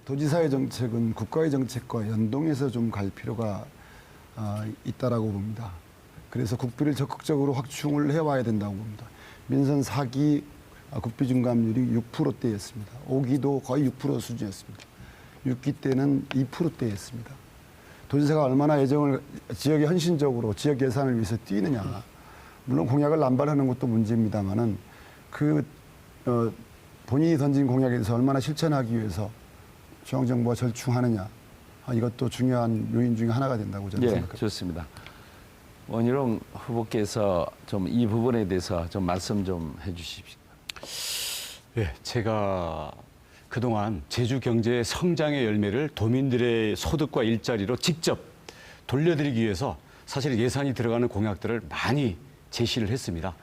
도지사의 정책은 국가의 정책과 연동해서 좀 갈 필요가 있다라고 봅니다. 그래서 국비를 적극적으로 확충을 해와야 된다고 봅니다. 민선 4기 국비 증감률이 6%대였습니다. 5기도 거의 6% 수준이었습니다. 6기 때는 2%대였습니다. 도지사가 얼마나 지역에 헌신적으로 지역 예산을 위해서 뛰느냐. 물론 공약을 남발하는 것도 문제입니다만은 본인이 던진 공약에 대해서 얼마나 실천하기 위해서 중앙정부가 절충하느냐. 이것도 중요한 요인 중에 하나가 된다고 저는 예, 생각합니다. 좋습니다. 원희룡 후보께서 좀 이 부분에 대해서 좀 말씀 좀 해주십시오. 예, 제가 그동안 제주 경제의 성장의 열매를 도민들의 소득과 일자리로 직접 돌려드리기 위해서 사실 예산이 들어가는 공약들을 많이 제시를 했습니다.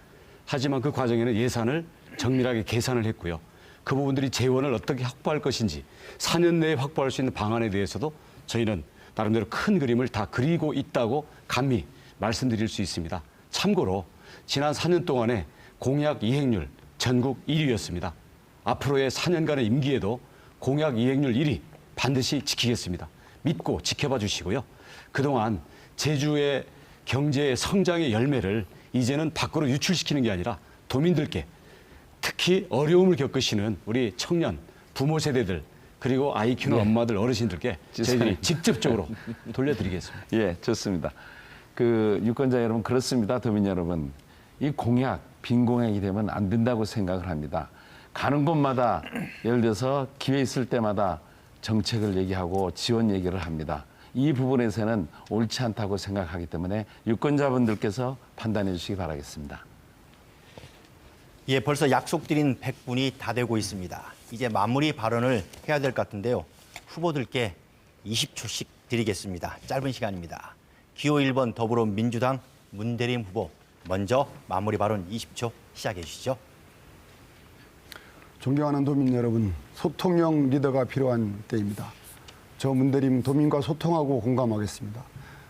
하지만 그 과정에는 예산을 정밀하게 계산을 했고요. 그 부분들이 재원을 어떻게 확보할 것인지 4년 내에 확보할 수 있는 방안에 대해서도 저희는 나름대로 큰 그림을 다 그리고 있다고 감히 말씀드릴 수 있습니다. 참고로 지난 4년 동안의 공약 이행률 전국 1위였습니다. 앞으로의 4년간의 임기에도 공약 이행률 1위 반드시 지키겠습니다. 믿고 지켜봐 주시고요. 그동안 제주의 경제의 성장의 열매를 이제는 밖으로 유출시키는 게 아니라 도민들께 특히 어려움을 겪으시는 우리 청년, 부모 세대들 그리고 아이 키우는 엄마들, 어르신들께 저희들이 직접적으로 돌려드리겠습니다. 예, 좋습니다. 그 유권자 여러분 그렇습니다. 도민 여러분. 이 공약, 빈 공약이 되면 안 된다고 생각을 합니다. 가는 곳마다 예를 들어서 기회 있을 때마다 정책을 얘기하고 지원 얘기를 합니다. 이 부분에서는 옳지 않다고 생각하기 때문에 유권자분들께서 판단해 주시기 바라겠습니다. 예, 벌써 약속드린 100분이 다 되고 있습니다. 이제 마무리 발언을 해야 될 것 같은데요. 후보들께 20초씩 드리겠습니다. 짧은 시간입니다. 기호 1번 더불어민주당 문대림 후보, 먼저 마무리 발언 20초 시작해 주시죠. 존경하는 도민 여러분, 소통형 리더가 필요한 때입니다. 저 문대림 도민과 소통하고 공감하겠습니다.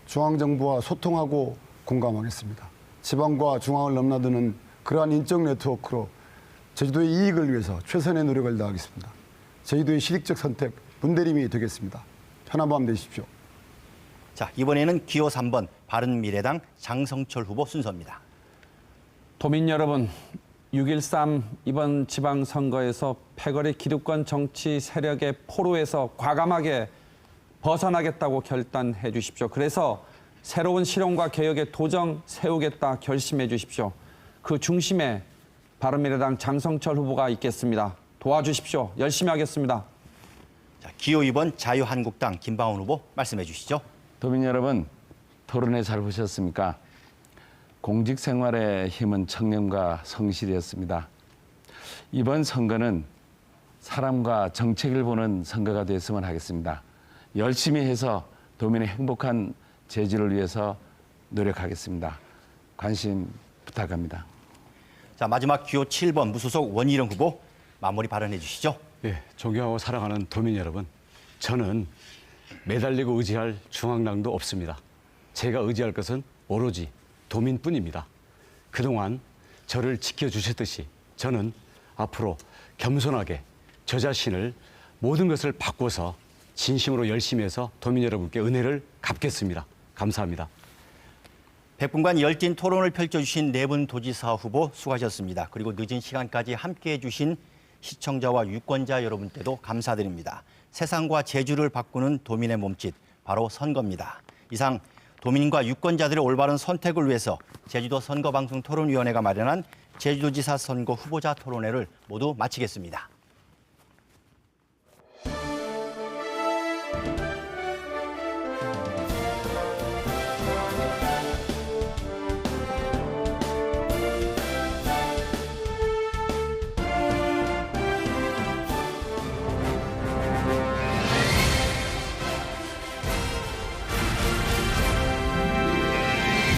중앙정부와 소통하고 공감하겠습니다. 지방과 중앙을 넘나드는 그러한 인적 네트워크로 제주도의 이익을 위해서 최선의 노력을 다하겠습니다. 제주도의 실익적 선택, 문대림이 되겠습니다. 편한 밤 되십시오. 자, 이번에는 기호 3번 바른미래당 장성철 후보 순서입니다. 도민 여러분, 6.13 이번 지방선거에서 패거리 기득권 정치 세력의 포로에서 과감하게 벗어나겠다고 결단해 주십시오. 그래서 새로운 실용과 개혁의 도정 세우겠다 결심해 주십시오. 그 중심에 바른미래당 장성철 후보가 있겠습니다. 도와주십시오. 열심히 하겠습니다. 자, 기호 2번 자유한국당 김방훈 후보 말씀해 주시죠. 도민 여러분, 토론회 잘 보셨습니까? 공직 생활의 힘은 청렴과 성실이었습니다. 이번 선거는 사람과 정책을 보는 선거가 됐으면 하겠습니다. 열심히 해서 도민의 행복한 제주를 위해서 노력하겠습니다. 관심 부탁합니다. 자, 마지막 기호 7번 무소속 원희룡 후보 마무리 발언해 주시죠. 예, 존경하고 사랑하는 도민 여러분, 저는 매달리고 의지할 중앙당도 없습니다. 제가 의지할 것은 오로지 도민뿐입니다. 그동안 저를 지켜주셨듯이 저는 앞으로 겸손하게 저 자신을 모든 것을 바꿔서 진심으로 열심히 해서 도민 여러분께 은혜를 갚겠습니다. 감사합니다. 100분간 열띤 토론을 펼쳐주신 네 분 도지사 후보 수고하셨습니다. 그리고 늦은 시간까지 함께해 주신 시청자와 유권자 여러분께도 감사드립니다. 세상과 제주를 바꾸는 도민의 몸짓, 바로 선거입니다. 이상 도민과 유권자들의 올바른 선택을 위해서 제주도 선거방송 토론위원회가 마련한 제주도지사 선거 후보자 토론회를 모두 마치겠습니다.